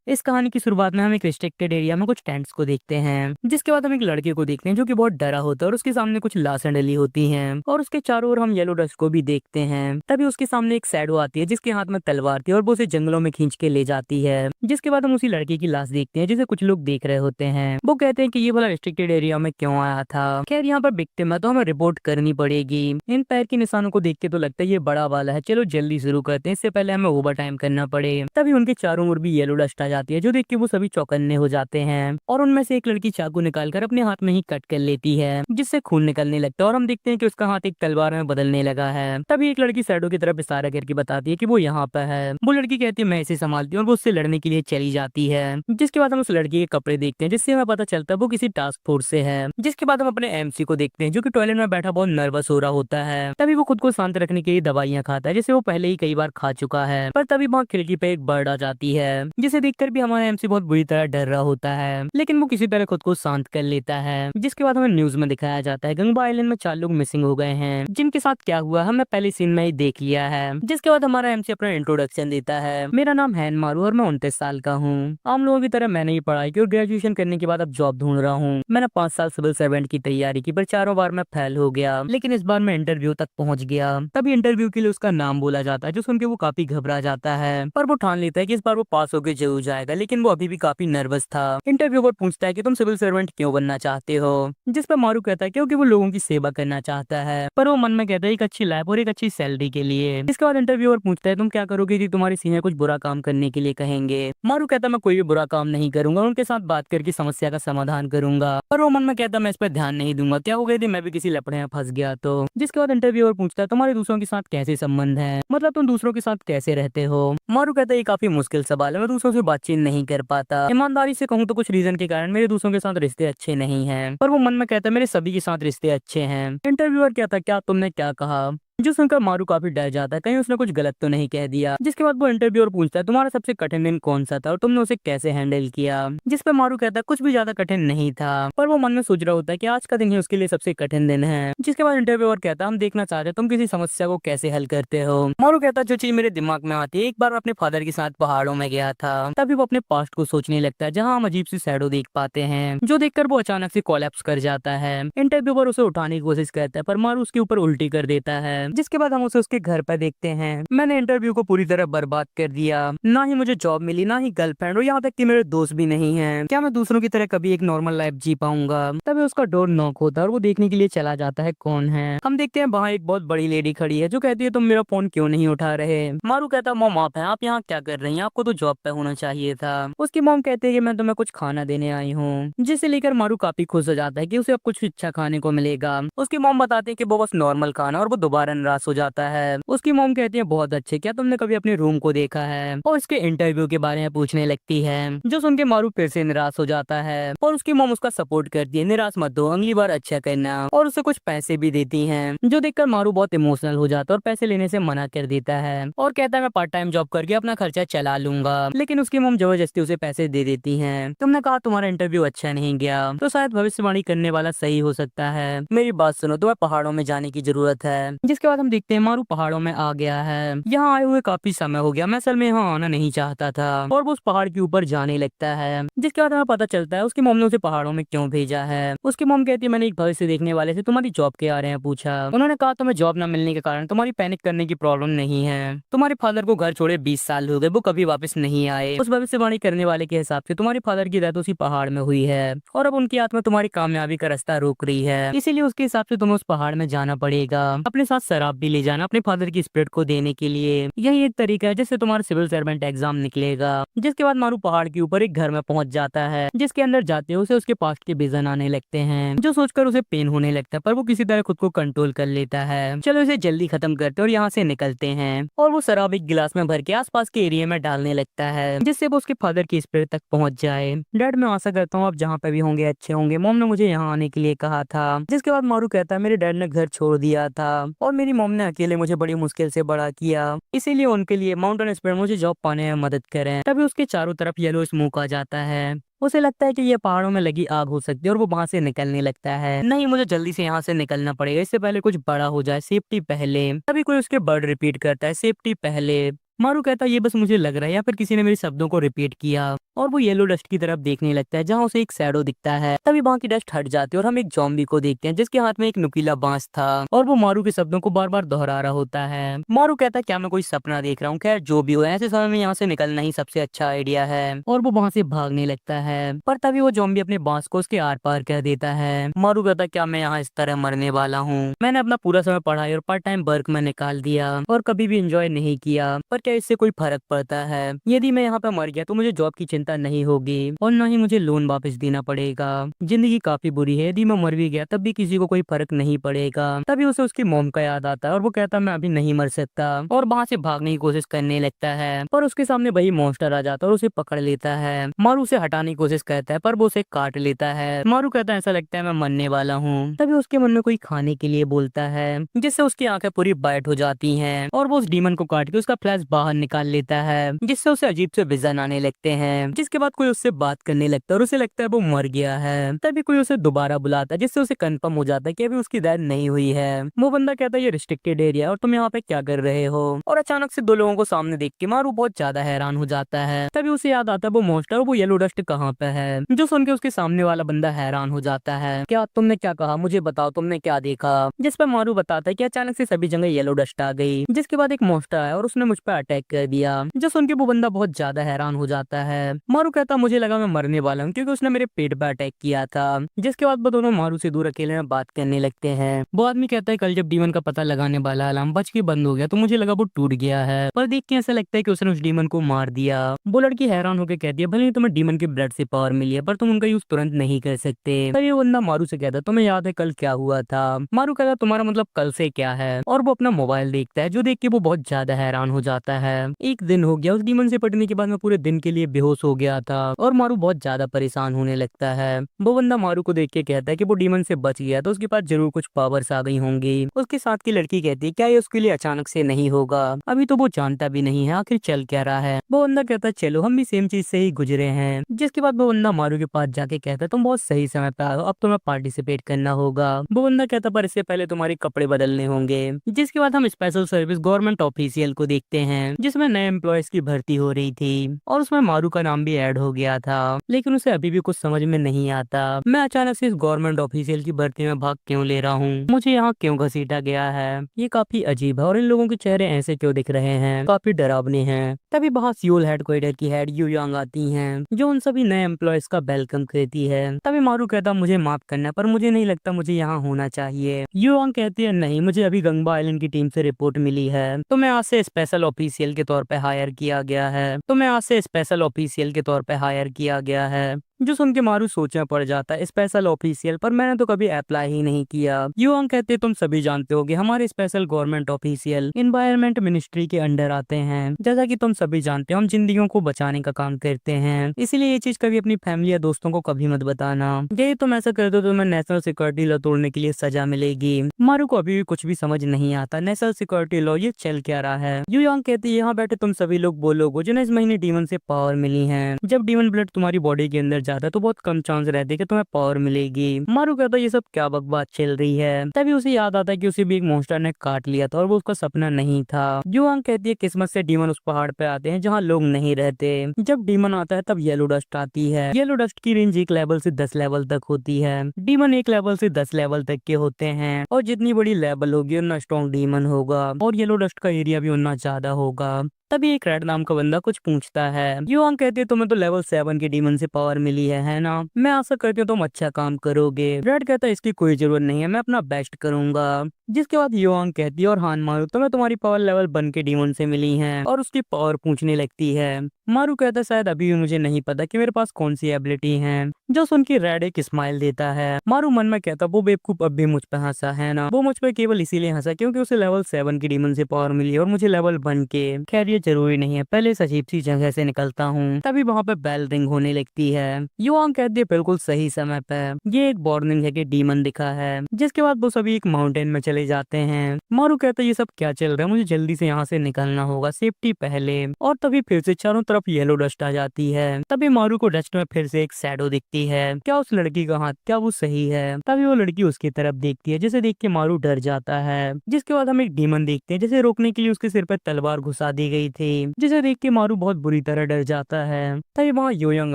इस कहानी की शुरुआत में हम एक रिस्ट्रिक्टेड एरिया में कुछ टेंट्स को देखते हैं, जिसके बाद हम एक लड़के को देखते हैं जो कि बहुत डरा होता है और उसके सामने कुछ लाशें डली होती हैं और उसके चारों ओर हम येलो डस्ट को भी देखते हैं। तभी उसके सामने एक शैडो आती है जिसके हाथ में तलवार थी और वो उसे जंगलों में खींच के ले जाती है। जिसके बाद हम उसी लड़के की लाश देखते हैं जिसे कुछ लोग देख रहे होते हैं। वो कहते हैं कि ये वाला रिस्ट्रिक्टेड एरिया में क्यों आया था। खैर यहाँ पर विक्टिम है तो हमें रिपोर्ट करनी पड़ेगी। इन पैर के निशानों को देख के तो लगता है ये बड़ा वाला है, चलो जल्दी शुरू करते हैं, इससे पहले हमें ओवर टाइम करना पड़े। तभी उनके चारों ओर भी येलो डस्ट आ जाती है जो देख के वो सभी चौकन्ने हो जाते हैं और उनमें से एक लड़की चाकू निकालकर अपने हाथ में ही कट कर लेती है जिससे खून निकलने लगता है और हम देखते हैं कि उसका हाथ एक तलवार में बदलने लगा है। तभी एक लड़की शैडो की तरफ इशारा करके बताती है कि वो यहाँ पर है। वो लड़की कहती है मैं इसे संभालती हूँ और वो उससे लड़ने के लिए चली जाती है। जिसके बाद हम उस लड़की के कपड़े देखते हैं जिससे हमें पता चलता है वो किसी टास्क फोर्स से है। जिसके बाद हम अपने एमसी को देखते हैं जो कि टॉयलेट में बैठा बहुत नर्वस हो रहा होता है। तभी वो खुद को शांत रखने के लिए दवाइयां खाता है जिसे वो पहले ही कई बार खा चुका है। पर तभी वहाँ खिड़की पे एक बर्ड आ जाती है जिसे देखकर भी हमारा एमसी बहुत बुरी तरह डर रहा होता है, लेकिन वो किसी तरह खुद को शांत कर लेता है। जिसके बाद हमें न्यूज में दिखाया जाता है गंगा आइलैंड में 4 लोग मिसिंग हो गए हैं जिनके साथ क्या हुआ हमने पहले सीन में ही देख लिया है। जिसके बाद हमारा एमसी अपना इंट्रोडक्शन देता है। मेरा नाम है मारू और मैं 29 साल का हूँ। आम लोगों की तरह मैंने ही पढ़ाई की और ग्रेजुएशन करने के बाद अब जॉब ढूंढ रहा हूँ। मैंने 5 साल सिविल सर्वेंट की तैयारी की पर चारों बार मैं फेल हो गया, लेकिन इस बार मैं इंटरव्यू तक पहुंच गया। तभी इंटरव्यू के लिए उसका नाम बोला जाता है जो सुन के वो काफी घबरा जाता है, पर वो ठान लेता है कि इस बार वो पास होकर जरूर जाएगा, लेकिन वो अभी भी काफी नर्वस था। इंटरव्यूअर पूछता है कि तुम सिविल सर्वेंट क्यों बनना चाहते हो, जिस पर मारू कहता है क्योंकि वो लोगों की सेवा करना चाहता है, पर वो मन में कहता है एक अच्छी लाइफ और एक अच्छी सैलरी के लिए। इसके बाद इंटरव्यूअर पूछता है तुम क्या करोगे यदि तुम्हारे सीनियर कुछ बुरा काम करने के लिए कहेंगे। मारू कहता है मैं कोई भी बुरा काम नहीं करूंगा, उनके साथ बात करके समस्या का समाधान करूंगा। पर वो मन में कहता है मैं इस पर ध्यान नहीं दूंगा, क्या हो गई थी मैं भी किसी लफड़े में फंस गया तो। जिसके बाद इंटरव्यूअर पूछता है तुम्हारे दूसरों के साथ कैसे संबंध है, मतलब तुम दूसरों के साथ कैसे रहते हो। मारू कहता है ये काफी मुश्किल सवाल है, मैं दूसरों से बातचीत नहीं कर पाता। ईमानदारी से कहूँ तो कुछ रीजन के कारण मेरे दूसरों के साथ रिश्ते अच्छे नहीं हैं, पर वो मन में कहता है मेरे सभी के साथ रिश्ते अच्छे हैं। इंटरव्यूअर कहता क्या तुमने क्या कहा, जो सुनकर मारू काफी डर जाता है कहीं उसने कुछ गलत तो नहीं कह दिया। जिसके बाद वो इंटरव्यूअर पूछता है तुम्हारा सबसे कठिन दिन कौन सा था और तुमने उसे कैसे हैंडल किया। जिस पर मारू कहता है कुछ भी ज्यादा कठिन नहीं था, पर वो मन में सोच रहा होता है कि आज का दिन ही उसके लिए सबसे कठिन दिन है। जिसके बाद इंटरव्यूअर कहता है हम देखना चाहते हैं तुम किसी समस्या को कैसे हल करते हो। मारू कहता है जो चीज मेरे दिमाग में आती है, एक बार मैं अपने फादर के साथ पहाड़ों में गया था, तभी वो अपने पास्ट को सोचने लगता है जहाँ हम अजीब सी शैडो देख पाते हैं जो देखकर वो अचानक से कोलैप्स कर जाता है। इंटरव्यूअर उसे उठाने की कोशिश करता है पर मारू उसके ऊपर उल्टी कर देता है। जिसके बाद हम उसे उसके घर पर देखते हैं। मैंने इंटरव्यू को पूरी तरह बर्बाद कर दिया, ना ही मुझे जॉब मिली ना ही गर्लफ्रेंड और यहाँ तक कि मेरे दोस्त भी नहीं हैं। क्या मैं दूसरों की तरह कभी एक नॉर्मल लाइफ जी पाऊंगा। तभी उसका डोर नॉक होता है और वो देखने के लिए चला जाता है कौन है। हम देखते हैं वहाँ एक बहुत बड़ी लेडी खड़ी है जो कहती है तुम मेरा फोन क्यों नहीं उठा रहे। मारू कहता है मॉम आप हैं, आप यहाँ क्या कर रही हैं, आपको तो जॉब पे होना चाहिए था। उसकी मॉम कहती है कि मैं तुम्हें कुछ खाना देने आई हूँ, जिसे लेकर मारू काफी खुश हो जाता है कि उसे अब कुछ अच्छा खाने को मिलेगा। उसकी मॉम बताती है कि वो बस नॉर्मल खाना और वो दोबारा निराश हो जाता है। उसकी मॉम कहती है बहुत अच्छे, क्या तुमने कभी अपने रूम को देखा है, और उसके इंटरव्यू के बारे में पूछने लगती है। जो सुन के मारू फिर से निराश हो जाता है और उसकी मॉम उसका सपोर्ट करती है निराश मत हो, अगली बार अच्छा करना, और उसे कुछ पैसे भी देती हैं। जो देखकर मारू बहुत इमोशनल हो जाता है और पैसे लेने से मना कर देता है और कहता है मैं पार्ट टाइम जॉब करके अपना खर्चा चला लूंगा। लेकिन उसकी मॉम जबरदस्ती उसे पैसे दे देती है। तुमने कहा तुम्हारा इंटरव्यू अच्छा नहीं गया तो शायद भविष्यवाणी करने वाला सही हो सकता है, मेरी बात सुनो, तुम्हें पहाड़ों में जाने की जरूरत है। जिसके बाद हम देखते हैं मारू पहाड़ों में आ गया है। यहाँ आए हुए काफी समय हो गया, मैं असल में यहाँ आना नहीं चाहता था, और वो उस पहाड़ के ऊपर जाने लगता है। जिसके बाद हमें पता चलता है उसकी मॉम ने उसे पहाड़ों में क्यों भेजा है। उसकी मॉम कहती है मैंने एक भविष्य देखने वाले से तुम्हारी जॉब के आ रहे हैं पूछा, उन्होंने कहा तुम्हें जॉब न मिलने के कारण तुम्हारी पैनिक करने की प्रॉब्लम नहीं है, तुम्हारे फादर को घर छोड़े 20 साल हो गए, वो कभी वापस नहीं आए। उस भविष्यवाणी करने वाले के हिसाब से तुम्हारे फादर की डेथ उसी पहाड़ में हुई है और अब उनकी आत्मा तुम्हारी कामयाबी का रास्ता रोक रही है, इसीलिए उसके हिसाब से तुम्हें उस पहाड़ में जाना पड़ेगा। अपने साथ शराब भी ले जाना अपने फादर की स्पिरिट को देने के लिए, यही एक तरीका है जिससे तुम्हारा सिविल सर्वेंट एग्जाम निकलेगा। जिसके बाद मारू पहाड़ के ऊपर एक घर में पहुंच जाता है, जिसके अंदर जाते ही उसे उसके पास्ट के विजन आने लगते हैं जो सोचकर उसे पेन होने लगता है, पर वो किसी तरह खुद को कंट्रोल कर लेता है। चलो इसे जल्दी खत्म करते और यहाँ से निकलते हैं, और वो शराब एक गिलास में भर के आसपास के एरिया में डालने लगता है जिससे वो उसके फादर की स्पिरिट तक पहुंच जाए। डैड मैं आशा करता हूँ आप जहाँ पे भी होंगे अच्छे होंगे, मॉम ने मुझे यहाँ आने के लिए कहा था। जिसके बाद मारू कहता है मेरे डैड ने घर छोड़ दिया था और मेरी मॉम ने अकेले मुझे बड़ी मुश्किल से बड़ा किया, इसीलिए उनके लिए माउंटेन स्पिरिट मुझे जॉब पाने में मदद करें। तभी उसके चारों तरफ येलो स्मोक आ जाता है, उसे लगता है कि ये पहाड़ों में लगी आग हो सकती है और वो वहां से निकलने लगता है। नहीं मुझे जल्दी से यहाँ से निकलना पड़ेगा, इससे पहले कुछ बड़ा हो जाए, सेफ्टी पहले। तभी कोई उसके वर्ड रिपीट करता है सेफ्टी पहले। मारू कहता है ये बस मुझे लग रहा है या फिर किसी ने मेरे शब्दों को रिपीट किया। और वो येलो डस्ट की तरफ देखने लगता है जहाँ उसे एक शैडो दिखता है। तभी वहाँ की डस्ट हट जाती है और हम एक जॉम्बी को देखते हैं जिसके हाथ में एक नुकीला बांस था और वो मारू के शब्दों को बार बार दोहरा रहा होता है। मारू कहता है क्या मैं कोई सपना देख रहा हूँ, खैर जो भी हो ऐसे समय में यहाँ से निकलना ही सबसे अच्छा आइडिया है। और वो वहाँ से भागने लगता है पर तभी वो जॉम्बी अपने बांस को उसके आर पार कर देता है। मारू कहता क्या मैं यहाँ इस तरह मरने वाला हूँ, मैंने अपना पूरा समय पढ़ाई और पार्ट टाइम वर्क में निकाल दिया और कभी भी एंजॉय नहीं किया, पर क्या इससे कोई फर्क पड़ता है? यदि मैं यहाँ पे मर गया तो मुझे जॉब की चिंता नहीं होगी और न ही मुझे लोन वापस देना पड़ेगा। जिंदगी काफी बुरी है, यदि मैं मर भी गया तब भी किसी को कोई फर्क नहीं पड़ेगा। तभी उसे उसकी मॉम का याद आता है और वो कहता मैं अभी नहीं मर सकता और वहाँ से भागने की कोशिश करने लगता है, पर उसके सामने वही मॉन्स्टर आ जाता है और उसे पकड़ लेता है। मारू उसे हटाने की कोशिश करता है पर वो उसे काट लेता है। मारू कहता है ऐसा लगता है मैं मरने वाला हूँ। तभी उसके मन में कोई खाने के लिए बोलता है जिससे उसकी आंखें पूरी बाइट हो जाती हैं और वो उस डीमन को काट के उसका फ्लैश बाहर निकाल लेता है जिससे उसे अजीब से विजन आने लगते हैं। जिसके बाद कोई उससे बात करने लगता है और उसे लगता है वो मर गया है। तभी कोई उसे दोबारा बुलाता है जिससे उसे कंफर्म हो जाता है कि अभी उसकी डेथ नहीं हुई है। वो बंदा कहता है ये रिस्ट्रिक्टेड एरिया और तुम यहाँ पे क्या कर रहे हो? और अचानक से दो लोगों को सामने देख के मारू बहुत ज्यादा हैरान हो जाता है। तभी उसे याद आता है वो मॉन्स्टर वो येलो डस्ट कहाँ पे है। जो सुन के उसके सामने वाला बंदा हैरान हो जाता है, क्या तुमने क्या कहा, मुझे बताओ तुमने क्या देखा? जिस पर मारू बताता है कि अचानक से सभी जगह येलो डस्ट आ गई जिसके बाद एक मॉन्स्टर आया और उसने मुझ पर अटैक कर दिया। जो सुन के वो बंदा बहुत ज्यादा हैरान हो जाता है। मारू कहता मुझे लगा मैं मरने वाला हूँ क्योंकि उसने मेरे पेट पर अटैक किया था। जिसके बाद वो दोनों मारू से दूर अकेले में बात करने लगते हैं। वो आदमी कहता है कल जब डीमन का पता लगाने वाला अलार्म बज के बंद हो गया तो मुझे लगा वो टूट गया है, पर देख के ऐसा लगता है कि उसने उस डीमन को मार दिया। वो लड़की हैरान होकर कहती है भले ही तुम्हें डीमन के ब्लड से पावर मिली है पर तुम उनका यूज तुरंत नहीं कर सकते। तब ये बंदा मारू से कहता है तुम्हें याद है कल क्या हुआ था? मारू कहता तुम्हारा मतलब कल से क्या है? और वो अपना मोबाइल देखता है जो देख के वो बहुत ज्यादा हैरान हो जाता है। एक दिन हो गया उस डीमन से पटने के बाद मैं पूरे दिन के लिए बेहोश हो गया था और मारू बहुत ज्यादा परेशान होने लगता है। वो बंदा मारू को देख के कहता है कि वो डीमन से बच गया तो उसके पास जरूर कुछ पावर्स आ गई होंगी। उसके साथ की लड़की कहती है क्या ये उसके लिए अचानक से नहीं होगा, अभी तो वो जानता भी नहीं है आखिर चल क्या रहा है। वो बंदा कहता है चलो हम भी सेम चीज से ही गुजरे हैं। जिसके बाद वो बंदा मारू के पास जाके कहता है तुम बहुत सही समय पे आए हो, अब तुम्हें पार्टिसिपेट करना होगा। वो बंदा कहता पर इससे पहले तुम्हारे कपड़े बदलने होंगे। जिसके बाद हम स्पेशल सर्विस गवर्नमेंट ऑफिशियल को देखते हैं जिसमें नए एम्प्लॉयज की भर्ती हो रही थी और उसमें मारू का नाम भी ऐड हो गया था, लेकिन उसे अभी भी कुछ समझ में नहीं आता मैं अचानक से इस गवर्नमेंट ऑफिशियल की भर्ती में भाग क्यों ले रहा हूँ, मुझे यहाँ क्यों घसीटा गया है, ये काफी अजीब है और इन लोगों के चेहरे ऐसे क्यों दिख रहे हैं, काफी डरावने हैं। तभी वहाँ सियोल हेडक्वार्टर की हेड यू यांग आती हैं जो उन सभी नए एम्प्लॉयज का वेलकम करती है। तभी मारू कहता मुझे माफ करना पर मुझे नहीं लगता मुझे यहाँ होना चाहिए। यू यांग कहती है नहीं मुझे अभी गंगा आइलैंड की टीम से रिपोर्ट मिली है तो मैं आज से स्पेशल ऑफिशियल के तौर पे हायर किया गया है, तो मैं आज से स्पेशल ऑफिशियल के तौर पे हायर किया गया है। जो सुन के मारू सोच में पड़ जाता है स्पेशल ऑफिशियल, पर मैंने तो कभी अप्लाई ही नहीं किया। युवांग कहते तुम सभी जानते होगे हमारे special government official environment ministry के अंडर आते हैं। जैसा कि तुम सभी जानते हो हम जिंदगियों को बचाने का काम करते हैं, इसीलिए ये चीज कभी अपनी फैमिली या दोस्तों को कभी मत बताना। यदि तुम ऐसा कर दो तो तुम्हें नेशनल सिक्योरिटी लॉ तोड़ने के लिए सजा मिलेगी। मारू को अभी भी कुछ भी समझ नहीं आता नेशनल सिक्योरिटी लॉ ये चल क्या रहा है। युवांग कहती है यहाँ बैठे तुम सभी लोग वो लोग हो जिन्हें इस महीने डीमन से पावर मिली है। जब डीमन ब्लड तुम्हारी बॉडी के अंदर जाता है तो बहुत कम चांस रहते कि तुम्हें पावर मिलेगी। मारू कहता है ये सब क्या बकवास चल रही है। तभी उसे याद आता है कि उसे भी एक मॉन्स्टर ने काट लिया था और वो उसका सपना नहीं था। युवांग कहती है किस्मत से डीमन उस पहाड़ पे आते हैं जहाँ लोग नहीं रहते। जब डीमन आता है तब येलो डस्ट आती है। येलो डस्ट की रेंज 1 लेवल से 10 लेवल तक होती है। डीमन 1 लेवल से 10 लेवल तक के होते हैं और जितनी बड़ी लेवल होगी उतना स्ट्रॉन्ग डीमन होगा और येलो डस्ट का एरिया भी उतना ज्यादा होगा। तभी एक रेड नाम का बंदा कुछ पूछता है। युवांग कहती है तुम्हें तो लेवल 7 के डीमन से पावर मिली है ना? मैं आशा करती हूँ तुम अच्छा काम करोगे। रेड कहता है इसकी कोई जरूरत नहीं है, मैं अपना बेस्ट करूंगा। जिसके बाद युवांग कहती है और हान मारू तुम्हें तुम्हारी पावर लेवल 1 के डीमन से मिली है और उसकी पावर पूछने लगती है। मारू कहता है शायद अभी भी मुझे नहीं पता कि मेरे पास कौन सी एबिलिटी है। जो सुन के रेड एक स्माइल देता है। मारू मन में कहता वो बेवकूफ अब भी मुझ पे हंसा है ना, वो मुझ पे केवल इसीलिए हंसा क्योंकि उसे लेवल 7 की डीमन से पावर मिली और मुझे लेवल 1 के। खैर ये जरूरी नहीं है, पहले इस अजीब सी जगह से निकलता हूँ। तभी वहाँ पे बेल रिंग होने लगती है। युवांग कहती है बिल्कुल सही समय पे, ये एक वार्निंग है कि डीमन दिखा है। जिसके बाद वो सभी एक माउंटेन में चले जाते हैं। मारू कहता है ये सब क्या चल रहा है, मुझे जल्दी से यहाँ से निकलना होगा, सेफ्टी पहले। और तभी फिर से चारों तरफ तरफ येलो डस्ट आ जाती है। तभी मारू को डस्ट में फिर से एक शैडो दिखती है। क्या उस लड़की का हाथ, क्या वो सही है? तभी वो लड़की उसकी तरफ देखती है, जिसे देख के मारू डर जाता है। जिसके बाद हम एक डीमन देखते हैं, जिसे रोकने के लिए उसके सिर पर तलवार घुसा दी गई थी, जिसे देख के मारू बहुत बुरी तरह डर जाता है। तभी वहाँ योयंग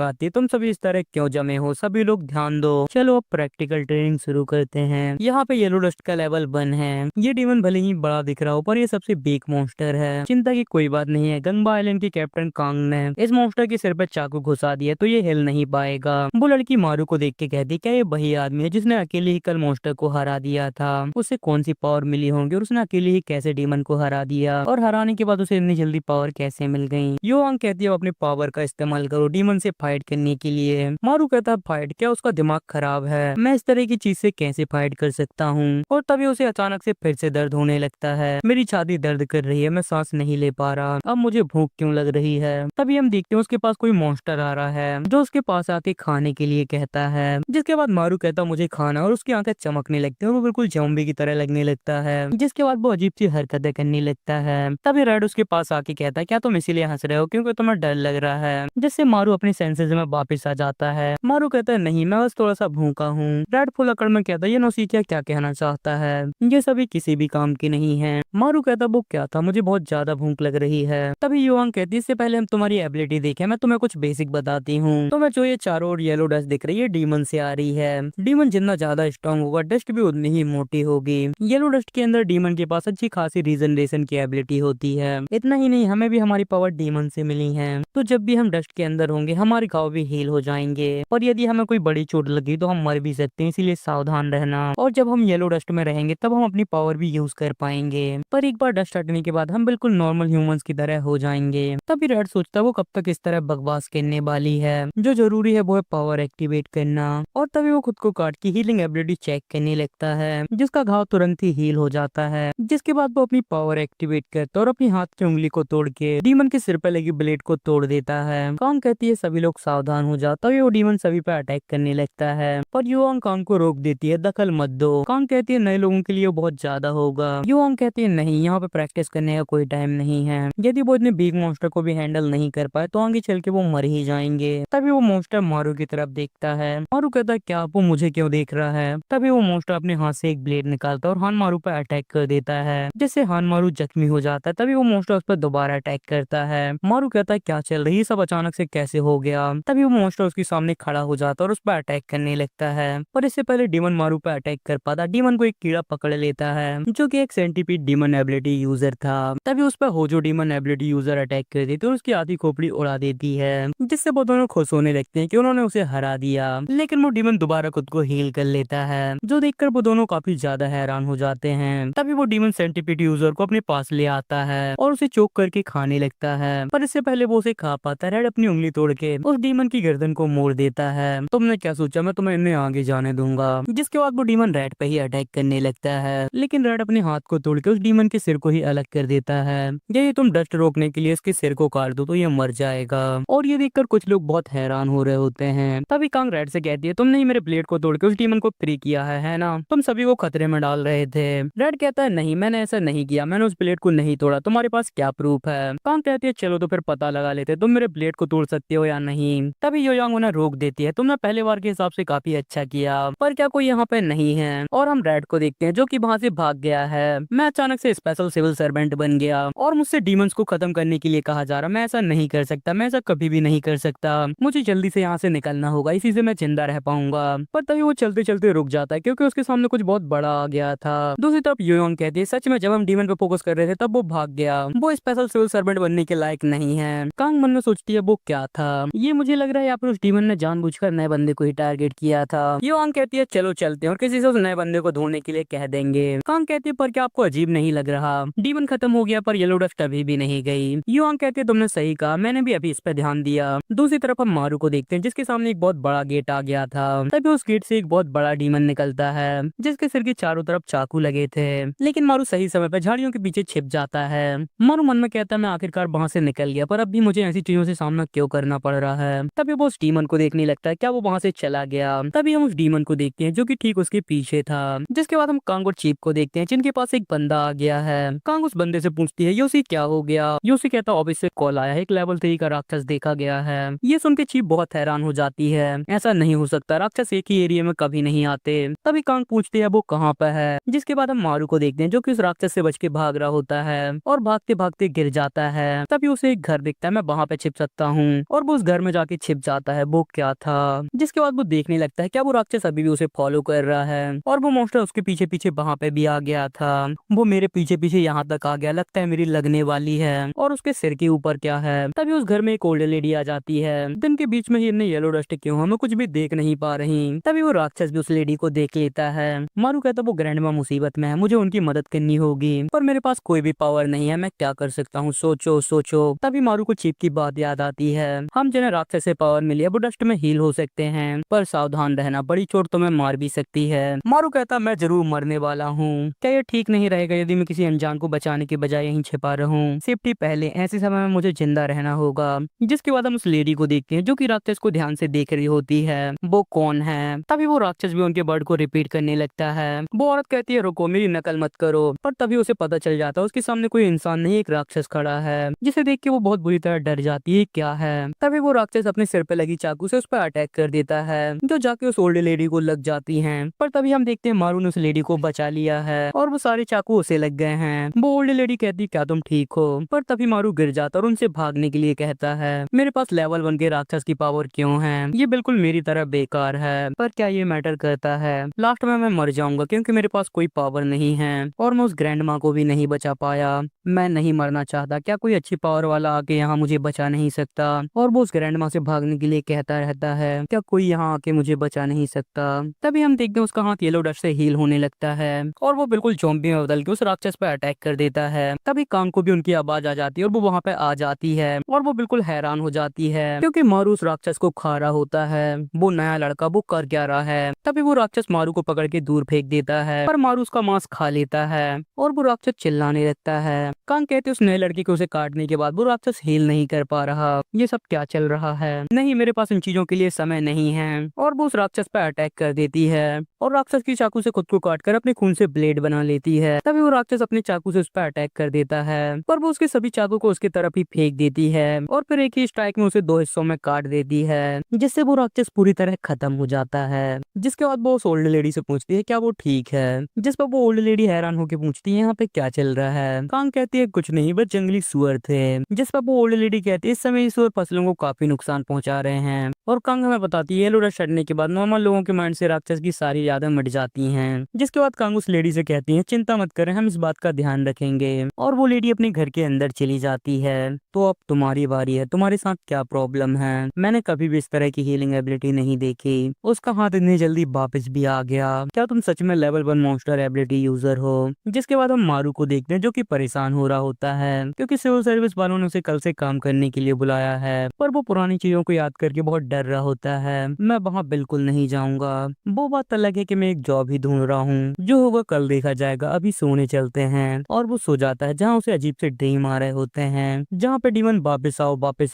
आती है। तुम सभी इस तरह क्यों जमे हो? सभी लोग ध्यान दो, चलो अब प्रैक्टिकल ट्रेनिंग शुरू करते हैं। यहाँ पे येलो डस्ट का लेवल 1 है। ये डीमन भले ही बड़ा दिख रहा हो, पर ये सबसे वीक मॉन्स्टर है। चिंता की कोई बात नहीं है। गंगा आइलैंड के कैप्टन कांग ने इस मॉन्स्टर के सिर पर चाकू घुसा दिया, तो ये हिल नहीं पाएगा। वो लड़की मारू को देख के कहती, क्या ये वही आदमी है जिसने अकेले ही कल मॉन्स्टर को हरा दिया था? उसे कौन सी पावर मिली होंगी और उसने अकेले ही कैसे डीमन को हरा दिया, और हराने के बाद उसे इतनी जल्दी पावर कैसे मिल गई? योआंग कहती है, अपने पावर का इस्तेमाल करो डीमन से फाइट करने के लिए। मारू कहता है, फाइट? क्या उसका दिमाग खराब है? मैं इस तरह की चीज से कैसे फाइट कर सकता हूँ? और तभी उसे अचानक से फिर से दर्द होने लगता है। मेरी छाती दर्द कर रही है, मैं सांस नहीं ले पा रहा, अब मुझे भूख क्यों लग रही है? तभी हम देखते हैं उसके पास कोई मॉन्स्टर आ रहा है, जो उसके पास आके खाने के लिए कहता है। जिसके बाद मारू कहता, मुझे खाना, और उसकी आंखें चमकने लगती है और वो बिल्कुल ज़ॉम्बी की तरह लगने लगता है। जिसके बाद वो अजीब सी हरकतें करने लगता है। तभी रेड उसके पास आके कहता है, क्या तुम इसीलिए हंस रहे हो क्योंकि तुम्हें डर लग रहा है? जिससे मारू अपनी सेंसेस में वापस आ जाता है। मारू कहता है, नहीं, मैं बस थोड़ा सा भूखा हूँ। रेड फुल अकड़ में कहता है, ये नौसिखिया क्या कहना चाहता है? ये सभी किसी भी काम की नहीं है। मारू कहता, वो क्या था? मुझे बहुत ज्यादा भूख लग रही है। तभी युवांग कहती, इससे पहले हम तुम्हारी एबिलिटी देखें, मैं तुम्हें कुछ बेसिक बताती हूँ। तुम्हें जो ये चारों ओर येलो डस्ट दिख रही है, डीमन से आ रही है। डीमन जितना ज्यादा स्ट्रॉन्ग होगा, डस्ट भी उतनी ही मोटी होगी। येलो डस्ट के अंदर डीमन के पास अच्छी खासी रीजनरेशन की एबिलिटी होती है। इतना ही नहीं, हमें भी हमारी पावर डीमन से मिली है, तो जब भी हम डस्ट के अंदर होंगे हमारे घाव भी हील हो जाएंगे, और यदि हमें कोई बड़ी चोट लगी तो हम मर भी सकते हैं, इसीलिए सावधान रहना। और जब हम येलो डस्ट में रहेंगे तब हम अपनी पावर भी यूज कर पाएंगे, पर एक बार डस्ट हटने के बाद हम बिल्कुल नॉर्मल ह्यूमंस की तरह हो जाएंगे। तभी रेड सोचता, वो कब तक इस तरह बकवास करने वाली है? जो जरूरी है वो है पावर एक्टिवेट करना। और तभी वो खुद को काट की हीलिंग एबिलिटी चेक करने लगता है, जिसका घाव तुरंत ही हील हो जाता है। जिसके बाद वो अपनी पावर एक्टिवेट करता है और अपनी हाथ की उंगली को तोड़ के डीमन के सिर पर लगी ब्लेड को तोड़ देता है। कांग कहती है, सभी लोग सावधान हो जाओ। तभी वो डीमन सभी पे अटैक करने लगता है, पर युआंग कांग को रोक देती है, दखल मत दो। कांग कहती है, नए लोगों के लिए बहुत ज्यादा होगा। युआंग कहती है, नहीं, यहाँ पे प्रैक्टिस करने का कोई टाइम नहीं है। यदि वो इतने बिग मॉन्स्टर को भी हैंडल नहीं कर पाए तो आगे चल के वो मर ही जाएंगे। तभी वो मॉन्स्टर मारू की तरफ देखता है। मारू कहता है, क्या वो मुझे क्यों देख रहा है? तभी वो मॉन्स्टर अपने हाथ से एक ब्लेड निकालता है और हान मारू पर अटैक कर देता है, जिससे हान मारू जख्मी हो जाता है। तभी वो मॉन्स्टर उस पर दोबारा अटैक करता है। मारू कहता है, क्या चल रही है, सब अचानक से कैसे हो गया? तभी वो मॉन्स्टर उसके सामने खड़ा हो जाता है और उस पर अटैक करने लगता है, पर इससे पहले डीमन मारू पर अटैक कर पाता, डीमन को एक कीड़ा पकड़ लेता है, जो कि एक सेंटीपीड डीमन एबिलिटी यूजर था। तभी उस पर होजो डीमन एबिलिटी यूजर अटैक कर देती है और उसकी आधी खोपड़ी उड़ा देती है, जिससे वो दोनों खुश होने लगते हैं कि उन्होंने उसे हरा दिया। लेकिन वो डीमन दोबारा खुद को हील कर लेता है, जो देखकर वो दोनों काफी ज्यादा हैरान हो जाते हैं। तभी वो डीमन सेंटीपीड यूजर को अपने पास ले आता है और उसे चोक करके खाने लगता है, पर इससे पहले वो उसे खा पाता है। रेड अपनी उंगली तोड़ के उस डीमन की गर्दन को मोड़ देता है। तुमने क्या सोचा मैं तुम्हें इन्हें आगे जाने दूंगा? जिसके बाद वो डीमन रेड पे ही अटैक करने लगता है, लेकिन रेड अपने हाथ को तोड़ के उस डीमन के सिर को ही अलग कर देता है। यदि तुम डस्ट रोकने के लिए इसके सिर को काट दो तो ये मर जाएगा। और ये देखकर कुछ लोग बहुत हैरान हो रहे होते हैं। तभी कांग रेड से कहती है, तुमने ही मेरे ब्लेड को तोड़ के उस डीमन को फ्री किया है ना? तुम सभी को खतरे में डाल रहे थे। रेड कहता है, नहीं, मैंने ऐसा नहीं किया, मैंने उस ब्लेड को नहीं तोड़ा, तुम्हारे पास क्या प्रूफ है? कांग कहती है, चलो तो फिर पता लगा लेते, तुम मेरे ब्लेड को तोड़ सकते हो या नहीं। तभी योयांग उन्हें रोक देती है, तुमने पहले बार के हिसाब से काफी अच्छा किया, पर क्या कोई यहाँ पे नहीं है? और हम रेड को देखते हैं जो कि वहाँ से भाग गया है। मैं अचानक से स्पेशल सिविल सर्वेंट बन गया और मुझसे डीमंस को खत्म करने के लिए कहा जा रहा, मैं ऐसा नहीं कर सकता, मैं ऐसा कभी भी नहीं कर सकता, मुझे जल्दी से यहाँ से निकलना होगा, इसी से मैं जिंदा रह पाऊंगा। पर तभी वो चलते चलते रुक जाता है क्योंकि उसके सामने कुछ बहुत बड़ा आ गया था। दूसरी तरफ योयांग कहती है, सच में जब हम डीमन पे फोकस कर रहे थे तब वो भाग गया, वो स्पेशल सिविल सर्वेंट बनने के लायक नहीं है। कांग मन में सोचती है, वो क्या था ये? मुझे लग रहा है यहाँ पर उस डीमन ने जानबूझकर नए बंदे को ही टारगेट किया था। योयांग कहती है, चलो चलते हैं और किसी से उस नए बंदे को ढूंढने के लिए कह देंगे। कांग कहती है, पर क्या आपको अजीब नहीं लग रहा? डीमन खत्म हो गया पर येलो डस्ट अभी भी नहीं गई। योयांग कहती है, तुमने सही कहा, मैंने भी अभी इस पे ध्यान दिया। दूसरी तरफ हम मारू को देखते हैं जिसके सामने एक बहुत बड़ा गेट आ गया था। तभी उस गेट से एक बहुत बड़ा डीमन निकलता है जिसके सिर के चारों तरफ चाकू लगे थे, लेकिन मारू सही समय पर झाड़ियों के पीछे छिप जाता है। मारू मन में कहता है, मैं आखिरकार वहां से निकल गया, पर अब भी मुझे ऐसी चीजों से सामना क्यों करना पड़ रहा है? तभी वो उस डीमन को देखने लगता है, क्या वो वहां से चला गया? तभी हम उस डीमन को देखते हैं जो कि ठीक उसके पीछे था। जिसके बाद हम कांग और चीप को देखते हैं जिनके पास एक बंदा आ गया है। कांग उस बंदे से पूछती है, योसी क्या हो गया? योसी कहता, ऑफिस से कॉल आया है, एक लेवल 3 का राक्षस देखा गया है। ये सुन के चीप बहुत हैरान हो जाती है, ऐसा नहीं हो सकता, राक्षस एक ही एरिया में कभी नहीं आते। तभी कांग पूछती है वो कहाँ पे है। जिसके बाद हम मारू को देखते हैं जो कि उस राक्षस से बच के भाग रहा होता है और भागते भागते गिर जाता है। तभी उसे एक घर दिखता है, मैं वहां पे छिप सकता हूँ, और वो उस घर में जाके छिप जाता है। वो क्या था? जिसके बाद वो देखने लगता है क्या वो राक्षस अभी भी उसे फॉलो कर रहा है, और वो मॉन्स्टर उसके पीछे पीछे वहां पे भी आ गया था। वो मेरे पीछे पीछे यहाँ तक आ गया, लगता है मेरी लगने वाली है। और उसके सिर के ऊपर क्या है? तभी उस घर में एक ओल्ड लेडी आ जाती है। दिन के बीच में ही इतने येलो डस्ट क्यों, हमें कुछ भी देख नहीं पा रही। तभी वो राक्षस भी उस लेडी को देख लेता है। मारू कहता वो ग्रैंडमा मुसीबत में है, मुझे उनकी मदद करनी होगी, पर मेरे पास कोई भी पावर नहीं है, मैं क्या कर सकता हूँ, सोचो सोचो। तभी मारू को चीप की बात याद आती है, हम जिन्हें राक्षस से पावर मिली है वो डस्ट में हील हो सकते हैं, पर सावधान रहना, बड़ी चोट तुम्हें मार भी सकती है। मारू कहता मैं जरूर मरने वाला हूँ, क्या ये ठीक नहीं रहेगा यदि मैं किसी अनजान को बचाने के बजाय यहीं छिपा रहूं? सेफ्टी पहले, ऐसे समय में मुझे जिंदा रहना होगा। जिसके बाद हम उस लेडी को देखते हैं जो कि राक्षस को ध्यान से देख रही होती है, वो कौन है? तभी वो राक्षस भी उनके वर्ड को रिपीट करने लगता है। वो औरत कहती है रुको, मेरी नकल मत करो, पर तभी उसे पता चल जाता है उसके सामने कोई इंसान नहीं, एक राक्षस खड़ा है, जिसे देख के वो बहुत बुरी तरह डर जाती है। क्या है? तभी वो राक्षस अपने सिर पे लगी चाकू से उस पर अटैक कर देता है, जो जाके उस ओल्ड लेडी को लग जाती है। पर तभी हम देखते हैं मारू ने उस लेडी को बचा लिया है और वो सारे चाकू उसे लग गए हैं। वो ओल्ड लेडी कहती क्या तुम ठीक हो? पर तभी मारू गिर जाता और उनसे भागने के लिए कहता है मेरे पास लेवल 1 के राक्षस की पावर क्यों है? ये बिल्कुल मेरी तरह बेकार है, पर क्या ये मैटर करता है? लास्ट में मैं मर जाऊंगा क्योंकि मेरे पास कोई पावर नहीं है और मैं उस ग्रैंड माँ को भी नहीं बचा पाया। मैं नहीं मरना चाहता, क्या कोई अच्छी पावर वाला आके यहाँ मुझे बचा नहीं सकता? और वो उस ग्रैंड माँ से भागने के लिए कहता रहता है क्या कोई यहाँ आके मुझे बचा नहीं सकता? तभी हम देखते हैं उसका हाथ येलो डस्ट से हील होने लगता है और वो बिल्कुल ज़ॉम्बी में बदल के उस राक्षस पे अटैक कर देता है। तभी कांग को भी उनकी आवाज आ जाती है और वो वहाँ पे आ जाती है और वो बिल्कुल हैरान हो जाती है क्योंकि मारू उस राक्षस को खा रहा होता है। वो नया लड़का वो कर क्या रहा है? तभी वो राक्षस मारू को पकड़ के दूर फेंक देता है, पर मारू उसका मांस खा लेता है और वो राक्षस चिल्लाने लगता है। कांग कहते उस नए लड़के को उसे काटने के बाद वो राक्षस हील नहीं कर पा रहा, ये सब क्या चल रहा है? नहीं, मेरे पास इन चीजों के लिए समय नहीं है। और वो उस राक्षस पे अटैक कर देती है और राक्षस की चाकू से खुद को काटकर अपने खून से ब्लेड बना लेती है। तभी वो राक्षस अपने चाकू से उस पर अटैक कर देता है, पर वो उसके सभी चाकू को उसकी तरफ ही फेंक देती है और फिर एक ही स्ट्राइक में उसे 2 हिस्सों में काट देती है, जिससे वो राक्षस पूरी तरह खत्म हो जाता है। जिसके बाद वो उस ओल्ड लेडी से पूछती है क्या वो ठीक है? जिस पर वो ओल्ड लेडी हैरान होकर पूछती है यहाँ पे क्या चल रहा है? कांग कहती है कुछ नहीं, बस जंगली सुअर थे। जिस पर वो ओल्ड लेडी कहती है इस समय ये सुअर फसलों को काफी नुकसान पहुंचा रहे हैं। और कांग हमें बताती है येलो डस्ट चढ़ने के बाद नॉर्मल लोगों के माइंड से राक्षस की सारी यादें मिट जाती हैं। जिसके बाद कांग उस लेडी से कहती है चिंता मत करें, हम इस बात का ध्यान रखेंगे। और वो लेडी अपने घर के अंदर चली जाती है। तो अब तुम्हारी बारी है, तुम्हारे साथ क्या प्रॉब्लम है? मैंने कभी भी इस तरह की हीलिंग एबिलिटी नहीं देखी। उसका हाथ इतनी जल्दी वापस भी आ गया, क्या तुम सच में लेवल 1 मॉन्स्टर एबिलिटी यूजर हो? जिसके बाद हम मारू को देखते हैं जो कि परेशान हो रहा होता है क्योंकि सिविल सर्विस वालों ने उसे कल से काम करने के लिए बुलाया है, पर वो पुरानी चीजों को याद करके बहुत डर रहा होता है। मैं वहाँ बिल्कुल नहीं जाऊंगा। वो बात अलग है कि मैं एक जॉब ही ढूंढ रहा हूँ, जो होगा कल देखा जाएगा, अभी सोने चलते हैं। और वो सो जाता है जहाँ उसे अजीब से ड्रीम आ रहे होते हैं, जहाँ पे डीमन वापस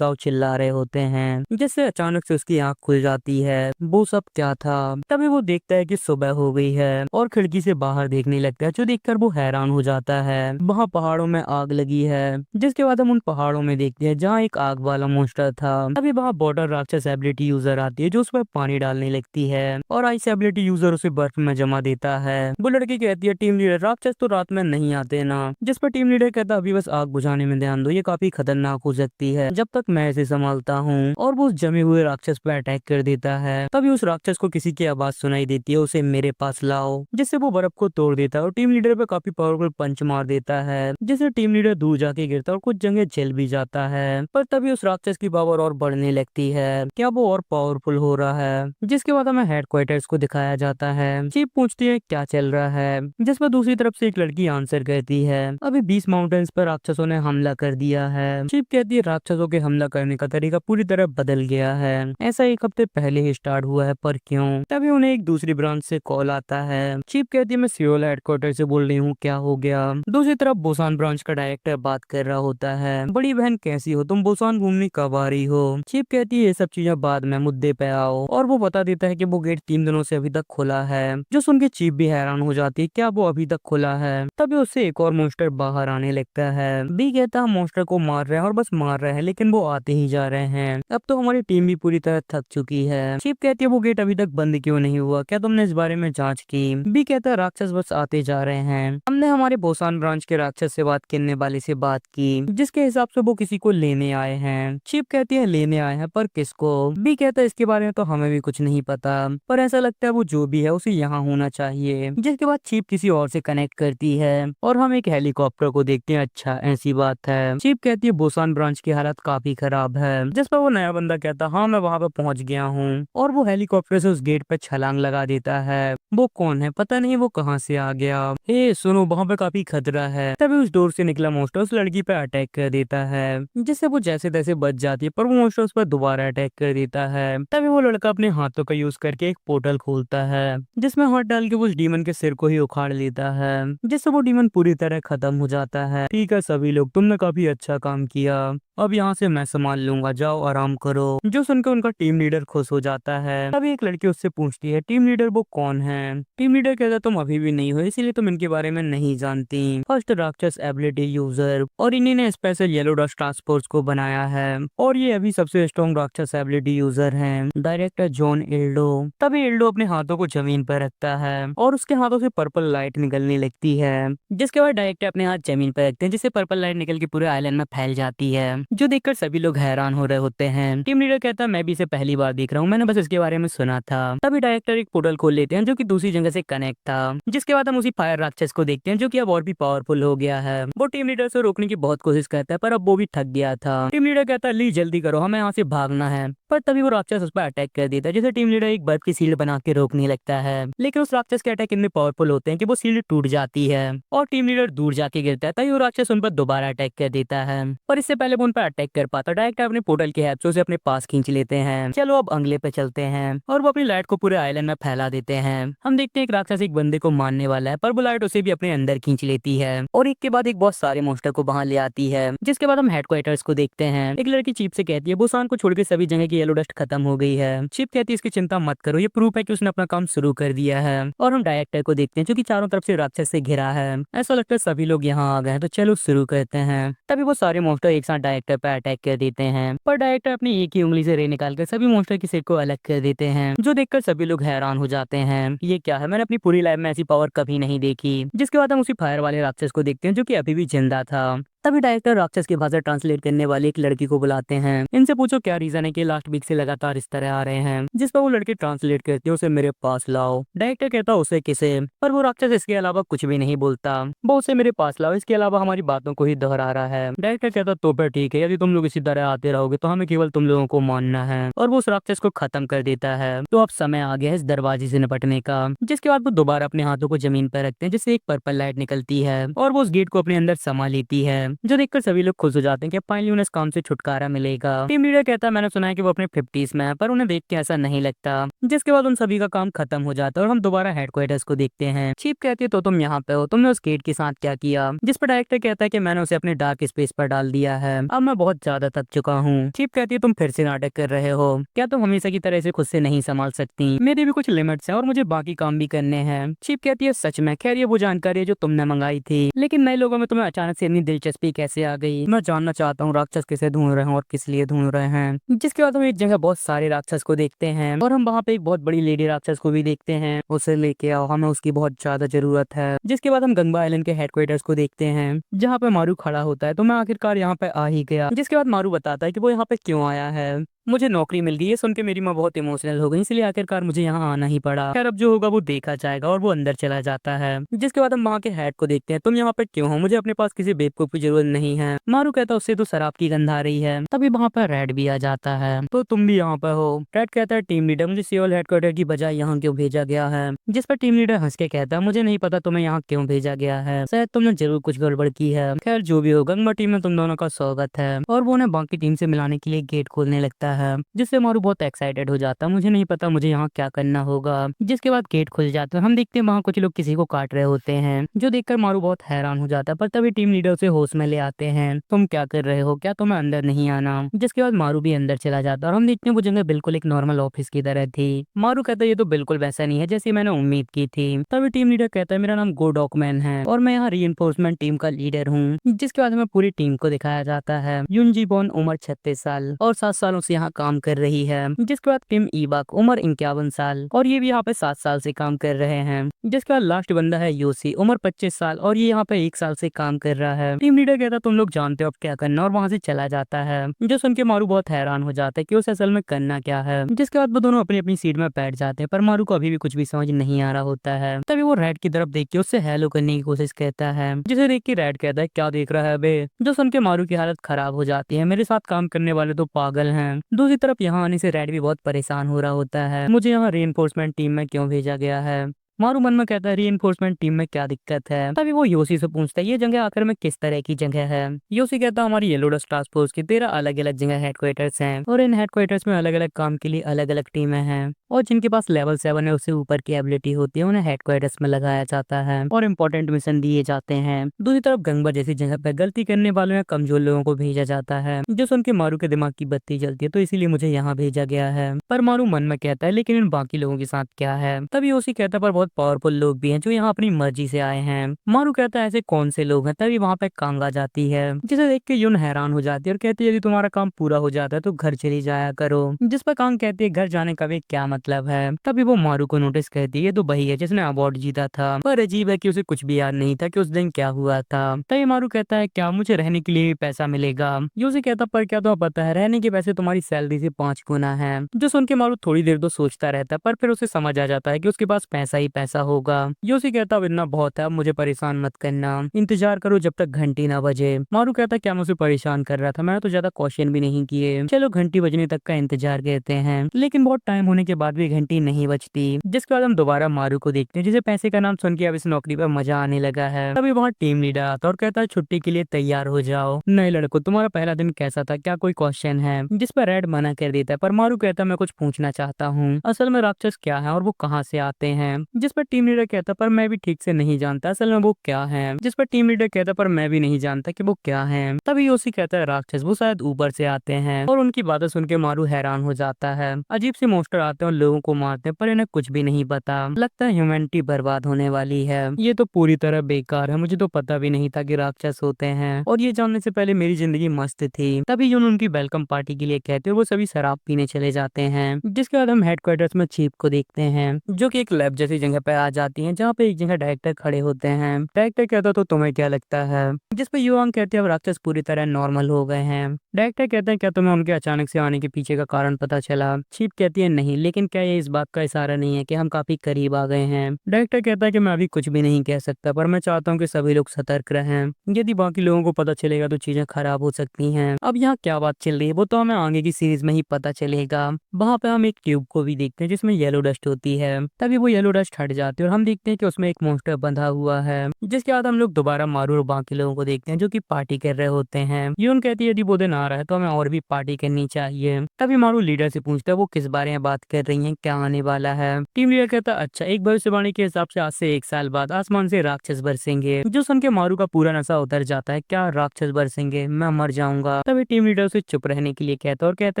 आओ चिल्ला रहे होते हैं, जिससे अचानक से उसकी आंख खुल जाती है। वो सब क्या था? तभी वो देखता है कि सुबह हो गई है और खिड़की से बाहर देखने लगता है, जो देखकर वो हैरान हो जाता है। वहाँ पहाड़ों में आग लगी है। जिसके बाद हम उन पहाड़ों में देखते हैं जहाँ एक आग वाला मॉन्स्टर था। तभी वहाँ बॉर्डर राक्षस एबिलिटी यूजर आती है जो उस पर पानी डालने लगती है और आइस एबिलिटी यूजर उसे बर्फ में जमा देता है। वो लड़की कहती है टीम लीडर राक्षस तो रात में नहीं आते ना। जिस पर टीम लीडर कहता अभी बस आग बुझाने में ध्यान दो, ये काफी खतरनाक हो सकती है, जब तक मैं इसे संभालता हूँ। और वो उस जमे हुए राक्षस पर अटैक कर देता है। तभी उस राक्षस को किसी की आवाज सुनाई देती है, उसे मेरे पास लाओ, जिससे वो बर्फ को तोड़ देता है और टीम लीडर पे काफी पावरफुल पंच मार देता है, जिससे टीम लीडर दूर जाके गिरता है और कुछ जगह जल भी जाता है। पर तभी उस राक्षस की पावर और बढ़ने लगती है, क्या वो और पावरफुल हो रहा है। जिसके बाद हमें हेडक्वार्टर्स को दिखाया जाता है। चीफ पूछती है क्या चल रहा है, जिस पर दूसरी तरफ से एक लड़की आंसर करती है अभी 20 माउंटेन्स पर राक्षसों ने हमला कर दिया है। चीफ कहती है राक्षसों के हमला करने का तरीका पूरी तरह बदल गया है, ऐसा एक हफ्ते पहले ही स्टार्ट हुआ है, पर क्यों? तभी उन्हें एक दूसरी ब्रांच से कॉल आता है। चीफ कहती है मैं सियोल हेडक्वार्टर से बोल रही हूँ, क्या हो गया? दूसरी तरफ बोसान ब्रांच का डायरेक्टर बात कर रहा होता है। बड़ी बहन कैसी हो तुम? बोसान घूमने कब आ रही हो? चीफ कहती है ये सब चीजें बाद में मुद्दे पे आओ। और वो बता देता है कि वो गेट 3 दिनों से अभी तक खुला है, जो सुन के चीफ भी हैरान हो जाती है, क्या वो अभी तक खुला है। तभी उससे एक और मॉन्स्टर बाहर आने लगता है। बी कहता है मॉन्स्टर को मार रहे हैं और बस मार रहे हैं, लेकिन वो आते ही जा रहे हैं। अब तो हमारी टीम भी पूरी तरह थक चुकी है। चीफ कहती है वो गेट अभी तक बंद क्यों नहीं हुआ, क्या तुमने इस बारे में जांच की। बी कहता है राक्षस बस आते जा रहे हैं, हमने हमारे बोसान ब्रांच के राक्षस से बात करने वाले से बात की, जिसके हिसाब से वो किसी को लेने आए हैं। चीफ कहती है लेने आए हैं, पर किसको। बी कहता है इसके बारे में तो हमें भी कुछ नहीं पता, पर ऐसा लगता है वो जो भी है उसे यहाँ होना चाहिए। जिसके बाद चीफ किसी और से कनेक्ट करती है और हम एक हेलीकॉप्टर को देखते हैं। अच्छा ऐसी बात है। चीफ कहती है बोसान ब्रांच की हालत काफी खराब है, जिस पर वो नया बंदा कहता हाँ मैं वहाँ पे पहुंच गया हूँ, और वो हेलीकॉप्टर से उस गेट पे छलांग लगा देता है। वो कौन है पता नहीं, वो कहाँ से आ गया। हे सुनो वहाँ पे काफी खतरा है। तभी उस डोर से निकला मॉन्स्टर उस लड़की पे अटैक कर देता है, जिससे वो जैसे तैसे बच जाती है, पर वो मॉन्स्टर उस पर दोबारा अटैक कर देता है। तभी वो लड़का अपने हाथों का यूज करके एक पोर्टल खोलता है, जिसमें हाथ डाल के वो उस डीमन के सिर को ही उखाड़ लेता है, जिससे वो डीमन पूरी तरह खत्म हो जाता है। ठीक है सभी लोग, तुमने काफी अच्छा काम किया, अब यहाँ से मैं संभाल लूंगा, जाओ आराम करो। जो सुनकर उनका टीम लीडर खुश हो जाता है। तभी एक लड़की उससे पूछती है टीम लीडर वो कौन है। टीम लीडर कहता है तुम अभी भी नहीं हो, इसीलिए तुम इनके बारे में नहीं जानती। फर्स्ट राक्षस एबिलिटी यूजर, और इन्हीं ने स्पेशल येलो डस्ट ट्रांसपोर्ट को बनाया है, और ये अभी सबसे स्ट्रॉन्ग राक्षस एबिलिटी यूजर हैं। Director John Aldo. तभी एल्डो अपने हाथों को जमीन पर रखता है और उसके हाथों से पर्पल लाइट निकलने लगती है, जिसके बाद डायरेक्टर अपने हाथ जमीन पर रखते हैं, जिससे पर्पल लाइट निकल के पूरे आइलैंड में फैल जाती है, जो देखकर सभी लोग हैरान हो रहे होते हैं। टीम लीडर कहता है मैं भी इसे पहली बार देख रहा हूँ, मैंने बस इसके बारे में सुना था। तभी डायरेक्टर एक पोर्टल खोल लेते हैं जो कि दूसरी जगह से कनेक्ट था, जिसके बाद हम उसी फायर राक्षस को देखते हैं जो कि अब और भी पावरफुल हो गया है। वो टीम लीडर से रोकने की बहुत कोशिश करता है, पर अब वो भी थक गया था। टीम लीडर कहता है ली जल्दी करो, हमें यहाँ से भागना है। पर तभी वो राक्षस उस पर अटैक कर देता है, जिसे टीम लीडर एक बर्फ की सील्ड बना के रोकने लगता है, लेकिन उस राक्षस के अटैक इतने पावरफुल होते हैं कि वो सील्ड टूट जाती है और टीम लीडर दूर जाके गिरता है। तभी वो राक्षस उन पर दोबारा अटैक कर देता है, पर इससे पहले वो उन पर अटैक कर पाता डायरेक्टर अपने पोर्टल की हेल्प से उसे अपने पास खींच लेते हैं। चलो अब अगले पे चलते हैं, और वो अपनी लाइट को पूरे आइलैंड में फैला देते हैं। हम देखते हैं एक राक्षस एक बंदे को मारने वाला है, पर वो लाइट उसे भी अपने अंदर खींच लेती है और एक के बाद एक बहुत सारे मॉन्स्टर को वहां ले आती है। जिसके बाद हम हेडक्वार्टर्स को देखते हैं। एक लड़की चीफ से कहती है बुसान को छोड़ के सभी जगह की येलो डस्ट खत्म हो गई है। चीफ कहती है इसकी चिंता मत करो, ये प्रूफ है कि उसने अपना काम शुरू कर दिया है। और हम डायरेक्टर को देखते हैं जो कि चारों तरफ से राक्षस से घिरा है। ऐसा लगता है सभी लोग यहाँ आ गए हैं, तो चलो शुरू करते हैं। तभी वो सारे मॉन्स्टर एक साथ डायरेक्टर पर अटैक कर देते हैं, पर डायरेक्टर अपनी एक ही उंगली से रे निकालकर सभी मॉन्स्टर के सिर को अलग कर देते हैं, जो देखकर सभी लोग हैरान हो जाते हैं। ये क्या है, मैंने अपनी पूरी लाइफ में ऐसी पावर कभी नहीं देखी। जिसके बाद हम उसी फायर वाले राक्षस को देखते हैं जो कि अभी भी जिंदा था। तभी डायरेक्टर राक्षस की भाषा ट्रांसलेट करने वाली एक लड़की को बुलाते हैं। इनसे पूछो क्या रीजन है कि लास्ट वीक से लगातार इस तरह आ रहे हैं। जिस पर वो लड़की ट्रांसलेट करती है उसे मेरे पास लाओ। डायरेक्टर कहता उसे किसे, पर वो राक्षस इसके अलावा कुछ भी नहीं बोलता। वो उसे मेरे पास लाओ, इसके अलावा हमारी बातों को ही दोहरा रहा है। डायरेक्टर कहता तो फिर ठीक है, यदि तुम लोग इसी तरह आते रहोगे तो हमें केवल तुम लोगों को मानना है। और वो उस राक्षस को खत्म कर देता है। तो अब समय आ गया है इस दरवाजे से निपटने का। जिसके बाद वो दोबारा अपने हाथों को जमीन पर रखते हैं, जिससे एक पर्पल लाइट निकलती है और वो उस गेट को अपने अंदर समा लेती है, जो देखकर सभी लोग खुश हो जाते हैं कि फाइनली उन्हें इस काम से छुटकारा मिलेगा। टीम लीडर कहता है मैंने सुना है कि वो अपने 50s में है, पर उन्हें देख के ऐसा नहीं लगता। जिसके बाद उन सभी का काम खत्म हो जाता है और हम दोबारा हेडक्वार्टर्स को देखते हैं। चीफ कहती है तो तुम यहाँ पे हो, तुमने उस गेट के साथ क्या किया। जिस पर डायरेक्टर कहता है कि मैंने उसे अपने डार्क स्पेस पर डाल दिया है, अब मैं बहुत ज्यादा थक चुका हूँ। चीफ कहती है तुम फिर से नाटक कर रहे हो, क्या तुम हमेशा की तरह से खुद से नहीं संभाल सकती। मेरे भी कुछ लिमिट्स हैं और मुझे बाकी काम भी करने हैं। चीफ कहती है सच में, खैर ये वो जानकारी है जो तुमने मंगाई थी, लेकिन नए लोगों में तुम्हें अचानक से इतनी दिलचस्पी कैसे आ गई। मैं जानना चाहता हूँ राक्षस किसे ढूंढ रहे हैं और किस लिए ढूंढ रहे हैं। जिसके बाद हम एक जगह बहुत सारे राक्षस को देखते हैं और हम वहाँ पे एक बहुत बड़ी लेडी राक्षस को भी देखते हैं। उसे लेके आओ, हमें उसकी बहुत ज्यादा जरूरत है। जिसके बाद हम गंगा आइलैंड के हेडक्वार्टर्स को देखते हैं, जहाँ पे मारू खड़ा होता है। तो मैं आखिरकार यहाँ पे आ ही गया। जिसके बाद मारू बताता है कि वो यहाँ पे क्यों आया है। मुझे नौकरी मिल गई है सुन के मेरी माँ बहुत इमोशनल हो गई, इसलिए आखिरकार मुझे यहाँ आना ही पड़ा। खैर अब जो होगा वो देखा जाएगा, और वो अंदर चला जाता है। जिसके बाद हम वहाँ के हेड को देखते हैं। तुम यहाँ पे क्यों हो, मुझे अपने पास किसी बेवकूफ की जरूरत नहीं है। मारू कहता उससे तो शराब की गंध आ रही है। तभी वहाँ पर रेड भी आ जाता है। तो तुम भी यहाँ पर हो। रेड कहता है टीम लीडर मुझे सियोल हेडक्वार्टर की बजाय यहाँ क्यों भेजा गया है। जिस पर टीम लीडर हंस के कहता है मुझे नहीं पता तुम्हें यहाँ क्यों भेजा गया है, शायद तुमने जरूर कुछ गड़बड़ की है। खैर जो भी हो, गंगा टीम में तुम दोनों का स्वागत है। और वो उन्हें बाकी टीम से मिलाने के लिए गेट खोलने लगता है, जिससे मारू बहुत एक्साइटेड हो जाता है। मुझे नहीं पता मुझे यहाँ क्या करना होगा। जिसके बाद गेट खुल जाता है, हम देखते हैं वहाँ कुछ लोग किसी को काट रहे होते हैं, जो देखकर मारू बहुत हैरान हो जाता है। पर तभी टीम लीडर उसे होश में ले आते हैं। तुम क्या कर रहे हो, क्या तुम्हें अंदर नहीं आना? जिसके बाद मारू भी अंदर चला जाता है और हम देखते हैं वो जगह बिल्कुल एक नॉर्मल ऑफिस की तरह थी। मारू कहता है ये तो बिल्कुल वैसा नहीं है जैसे मैंने उम्मीद की थी। तभी टीम लीडर कहता है मेरा नाम गो डॉकमैन है और मैं यहाँ रीइंफोर्समेंट टीम का लीडर हूँ। जिसके बाद हमें पूरी टीम को दिखाया जाता है। युनजी बॉन उम्र 36 साल और 7 सालों से यहाँ काम कर रही है। जिसके बाद टिम ईबाक उम्र 51 साल और ये भी यहाँ पे 7 साल से काम कर रहे हैं। जिसके बाद लास्ट बंदा है योसी उम्र 25 साल और ये यहाँ पे 1 साल से काम कर रहा है। टीम लीडर कहता तुम लोग जानते हो अब क्या करना और वहाँ से चला जाता है। जो सुन के मारू बहुत हैरान हो जाता है कि उसे असल में करना क्या है। जिसके बाद वो दोनों अपनी अपनी सीट में बैठ जाते हैं, पर मारू को अभी भी कुछ भी समझ नहीं आ रहा होता है। तभी वो रेड की तरफ देख के उससे हेलो करने की कोशिश करता है, जिसे देख के रेड कहता है क्या देख रहा है बे। जो सुन के मारू की हालत खराब हो जाती है, मेरे साथ काम करने वाले तो पागल हैं। दूसरी तरफ यहाँ आने से रेड भी बहुत परेशान हो रहा होता है, मुझे यहाँ रीइंफोर्समेंट टीम में क्यों भेजा गया है। मारू मन में कहता है रीइंफोर्समेंट टीम में क्या दिक्कत है। तभी वो योसी से पूछता है ये जगह आखिर में किस तरह की जगह है। योसी कहता है हमारी येलो डस्ट टास्क फोर्स की 13 अलग अलग जगह हेडक्वार्टर्स हैं और इन हेडक्वार्टर्स में अलग अलग काम के लिए अलग अलग टीमें हैं और जिनके पास लेवल 7 है उससे ऊपर की एबिलिटी होती है उन्हें हेडक्वार्टर्स में लगाया जाता है और इम्पोर्टेंट मिशन दिए जाते हैं। दूसरी तरफ गंगबा जैसी जगह पर गलती करने वालों या कमजोर लोगों को भेजा जाता है। जो सुन के मारू के दिमाग की बत्ती जलती है, तो इसीलिए मुझे यहाँ भेजा गया है। पर मारू मन में कहता है लेकिन इन बाकी लोगों के साथ क्या है। तभी योसी कहता है पर बहुत पावरफुल लोग भी हैं जो यहाँ अपनी मर्जी से आए हैं। मारू कहता है ऐसे कौन से लोग हैं। तभी वहाँ पे कांग आ जाती है, जिसे देख के यून हैरान हो जाती है और कहती है यदि तुम्हारा काम पूरा हो जाता है तो घर चली जाया करो। जिस पर कांग कहती है घर जाने का भी क्या मतलब है। तभी वो मारू को नोटिस करती है ये तो वही है जिसने अवार्ड जीता था, पर अजीब है कि उसे कुछ भी याद नहीं था कि उस दिन क्या हुआ था। तभी मारू कहता है क्या मुझे रहने के लिए पैसा मिलेगा। योसी कहता पर क्या तुम्हें पता है रहने के पैसे तुम्हारी सैलरी से 5 गुना है। जो सुन के मारू थोड़ी देर तो सोचता रहता है, पर फिर उसे समझ आ जाता है कि उसके पास पैसा ही पैसा होगा। योसी कहता अब इतना बहुत है, अब मुझे परेशान मत करना, इंतजार करो जब तक घंटी ना बजे। मारू कहता क्या मुझे परेशान कर रहा था, मैंने तो ज्यादा क्वेश्चन भी नहीं किए, चलो घंटी बजने तक का इंतजार करते हैं। लेकिन बहुत टाइम होने के बाद भी घंटी नहीं बजती। जिसके बाद हम दोबारा मारू को देखते हैं, जिसे पैसे का नाम सुन के अब इस नौकरी पर मजा आने लगा है। तभी वहाँ टीम लीडर आता है और कहता है छुट्टी के लिए तैयार हो जाओ। नए लड़को तुम्हारा पहला दिन कैसा था, क्या कोई क्वेश्चन है। जिस पर रेड मना कर देता है, पर मारू कहता है मैं कुछ पूछना चाहता हूँ, असल में राक्षस क्या है और वो कहाँ से आते हैं। जिस पर टीम लीडर कहता पर मैं भी ठीक से नहीं जानता असल में वो क्या है। जिस पर टीम लीडर कहता पर मैं भी नहीं जानता कि वो क्या है। तभी योसी कहता है राक्षस वो शायद ऊपर से आते हैं और उनकी बातें सुन के मारू हैरान हो जाता है। अजीब से मॉन्स्टर आते हैं और लोगों को मारते हैं, पर इन्हें कुछ भी नहीं पता, लगता है ह्यूमैनिटी बर्बाद होने वाली है। ये तो पूरी तरह बेकार है, मुझे तो पता भी नहीं था कि राक्षस होते हैं और ये जानने से पहले मेरी जिंदगी मस्त थी। तभी यून उनकी वेलकम पार्टी के लिए कहते हैं, वो सभी शराब पीने चले जाते हैं। जिसके बाद हम हेडक्वार्टर्स में चीफ को देखते हैं, जो कि एक लैब जैसी जगह पे आ जाती है, जहाँ पे एक जगह डायरेक्टर खड़े होते हैं। डायरेक्टर कहता तो तुम्हें क्या लगता है। जिस पे युवांग कहते हैं अब राक्षस पूरी तरह नॉर्मल हो गए हैं। डायरेक्टर कहते हैं क्या तुम्हें उनके अचानक से आने के पीछे का कारण पता चला। चीफ कहती है नहीं, लेकिन क्या ये इस बात का इशारा नहीं है कि हम काफी करीब आ गए हैं। डायरेक्टर कहता है कि मैं अभी कुछ भी नहीं कह सकता, पर मैं चाहता हूँ कि सभी लोग सतर्क रहें, यदि बाकी लोगों को पता चलेगा तो चीजें खराब हो सकती हैं। अब यहाँ क्या बात चल रही है वो तो हमें आगे की सीरीज में ही पता चलेगा। वहाँ पे हम एक ट्यूब को भी देखते हैं जिसमें येलो डस्ट होती है। तभी वो येलो डस्ट हट जाती है और हम देखते हैं कि उसमें एक मॉन्स्टर बंधा हुआ है। जिसके बाद हम लोग दोबारा मारू और बाकी लोगों को देखते हैं जो कि पार्टी कर रहे होते हैं। यून कहती है यदि वो दिन आ रहा है तो हमें और भी पार्टी करनी चाहिए। तभी मारू लीडर से पूछता है वो किस बारे में बात कर रही है, क्या आने वाला है। टीम लीडर कहता है अच्छा एक भविष्यवाणी के हिसाब से आज से 1 साल बाद आसमान से राक्षस बरसेंगे। जो सुन के मारू का पूरा नशा उतर जाता है, क्या राक्षस बरसेंगे, मैं मर जाऊंगा। तभी टीम लीडर उसे चुप रहने के लिए कहता है और कहता